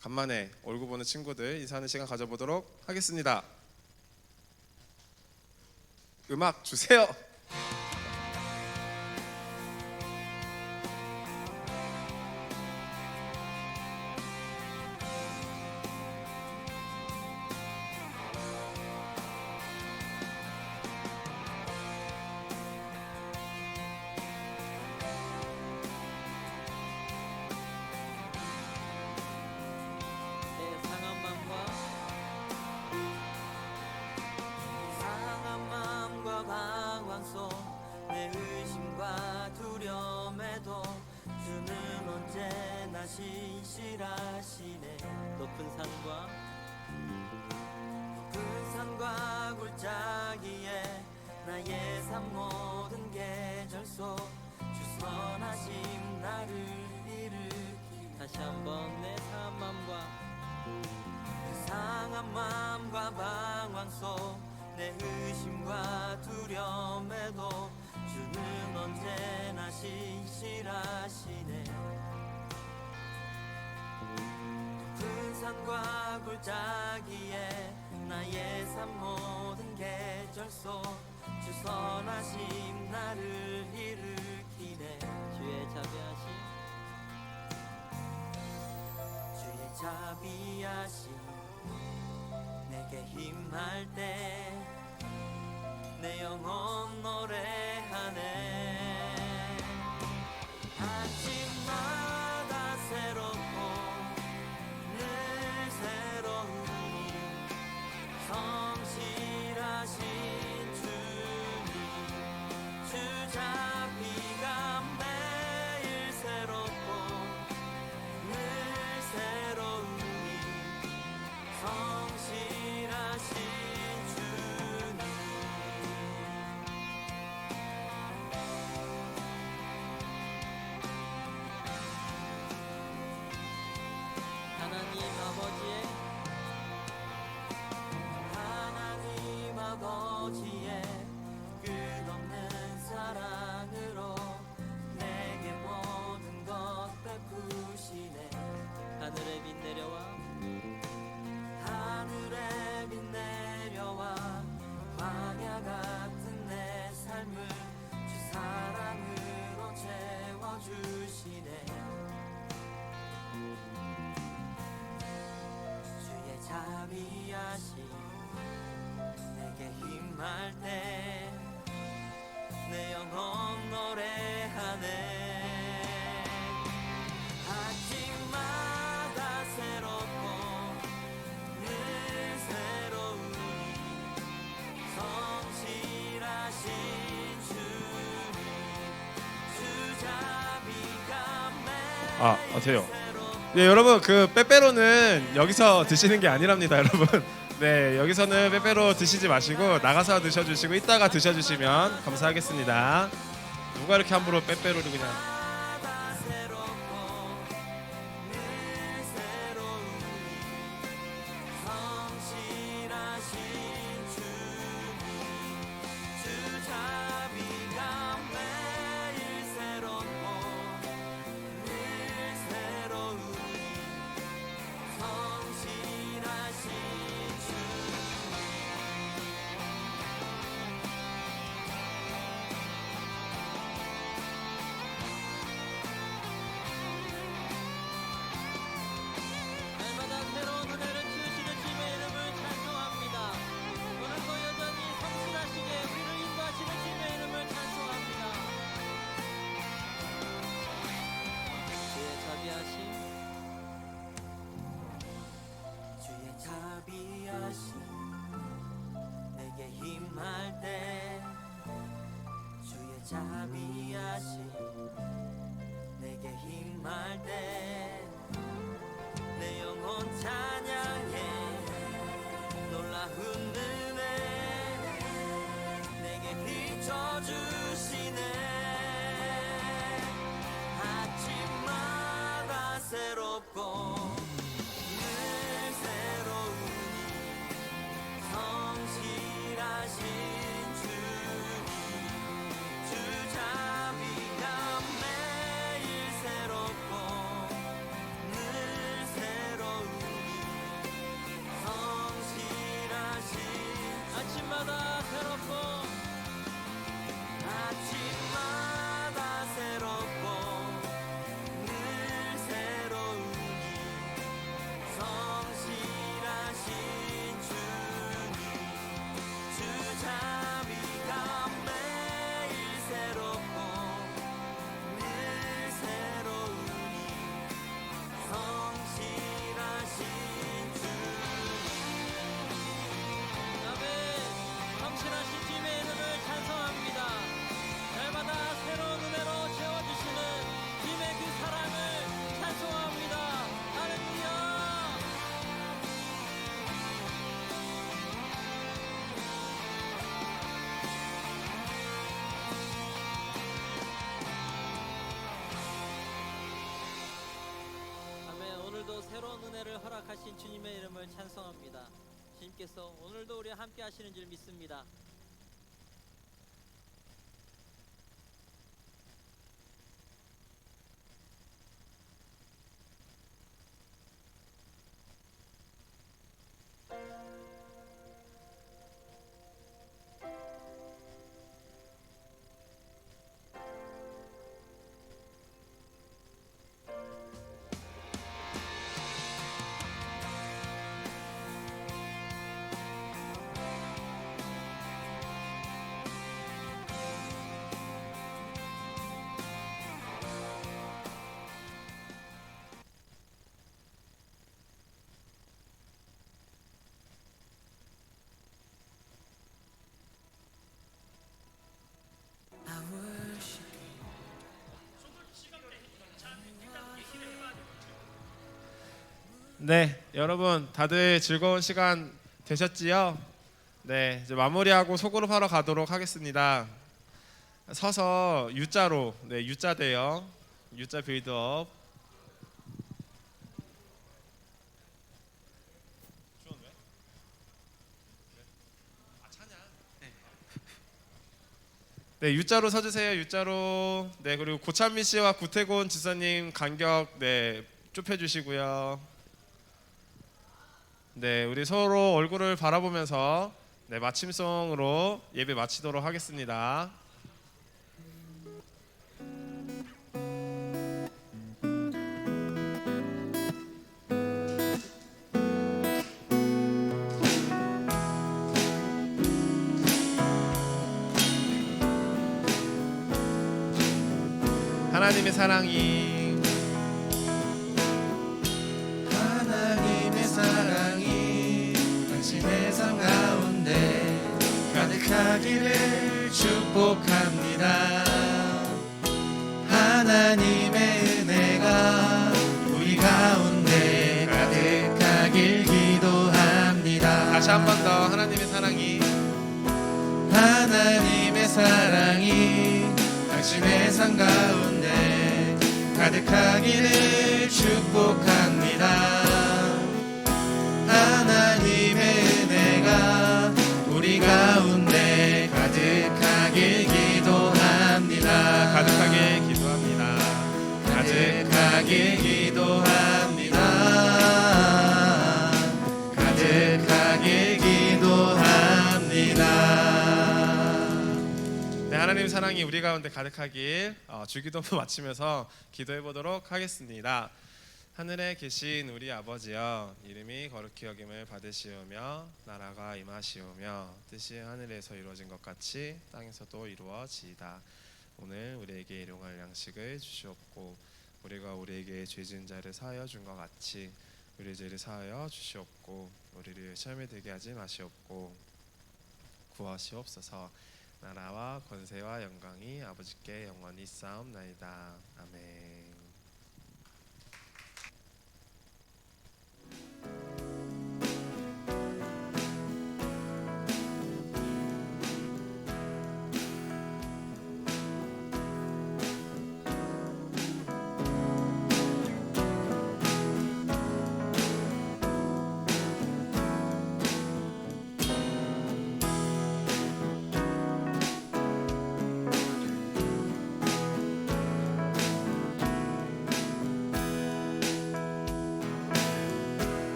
간만에 얼굴 보는 친구들 인사하는 시간 가져보도록 하겠습니다. 음악 주세요. 상한 마음과 방황 속 내 의심과 두려움에도 주는 언제나 신실하시네. 높은 산과 골짜기에 나의 삶 모든 계절 속 주 선하심 나를 일으키네. 다시 한번 내 상한 마음과 방황 속 내 의심과 두려움에도 주는 언제나 신실하시네. 높은 산과 골짜기에 나의 삶 모든 계절 속 주 선하심 나를 일으키네. 주의 자비하심 내게 힘할 때 내 영혼 노래하네. 아침마다 새롭고 늘 새로우니 성실하신 주님 주 자비가 매일 새롭고 늘 새로우니 성실하신 주님. 하나님 아버지의 끝없는 사랑으로 내게 모든 것 베푸시네. 하늘의 빛 내려와 광야 같은 내 삶을 주 사랑으로 채워주시네. 주의 자비하심 내게 힘할 때 내 영혼 노래하네. 아침마다 새롭고 늘 새로우니 성실하신 주님 주 자비가 매일 돼요. 네, 여러분 그 빼빼로는 여기서 드시는 게 아니랍니다, 여러분. 네, 여기서는 빼빼로 드시지 마시고 나가서 드셔주시고 이따가 드셔주시면 감사하겠습니다. 누가 이렇게 함부로 빼빼로를 그냥. 날마다 새로운 은혜를 주시는 주님의 자비하신 내게 힘할 때 내 영혼 찬양해 놀라운 은혜 내게 비춰주시네 아침마다 새롭고 늘 새로우니 성실하신 주님 주 자비가 매일 새롭고 늘 새로우니 성실하신 아침마다 새롭고 아침마다 새롭고 늘 새로우니 성실하신 주님 주 자비가 매일 새롭고 늘 새로우니 성실하신 주님 아멘 성실하신 주님의 이름을 찬송합니다 날마다 새로운 은혜로 채워주시는 주님의 그 사랑을 찬송합니다 할렐루야 아멘. 오늘도 새로운 은혜를 허락하신 주님의 이름을 찬송합니다. 주님께서 오늘도 우리와 함께 하시는 줄 믿습니다. I worship 네, 여러분 다들 즐거운 시간 되셨지요? 네, 이제 마무리하고 소그룹하러 가도록 하겠습니다. 서서 U자로, 네, U자 대요. U자 빌드업. 네, U자로 서주세요. U자로. 네, 그리고 고찬미 씨와 구태곤 지사님 간격 네 좁혀주시고요. 네, 우리 서로 얼굴을 바라보면서 네 마침송으로 예배 마치도록 하겠습니다. 하나님의 사랑이 당신의 삶 가운데 가득하기를 축복합니다. 하나님의 은혜가 우리 가운데 가득하길 기도합니다. 다시 한 번 더 하나님의 사랑이 당신의 삶 가운데 가득하기를 축복합니다. 하나님의 은혜가 우리 가운데 가득하길 기도합니다. 가득하길 기도합니다. 가득하길 기도합니다. 가득하길 기도합니다. 네, 하나님 사랑이 우리 가운데 가득하길 주기도문 마치면서 기도해 보도록 하겠습니다. 하늘에 계신 우리 아버지여, 이름이 거룩히 여김을 받으시오며 나라가 임하시오며 뜻이 하늘에서 이루어진 것 같이 땅에서도 이루어지이다. 오늘 우리에게 일용할 양식을 주시옵고 우리가 우리에게 죄 지은 자를 사하여 준 것 같이 우리 죄를 사하여 주시옵고 우리를 시험에 들게 하지 마시옵고 구하시옵소서. 나라와 권세와 영광이 아버지께 영원히 쌓옵나이다. 아멘.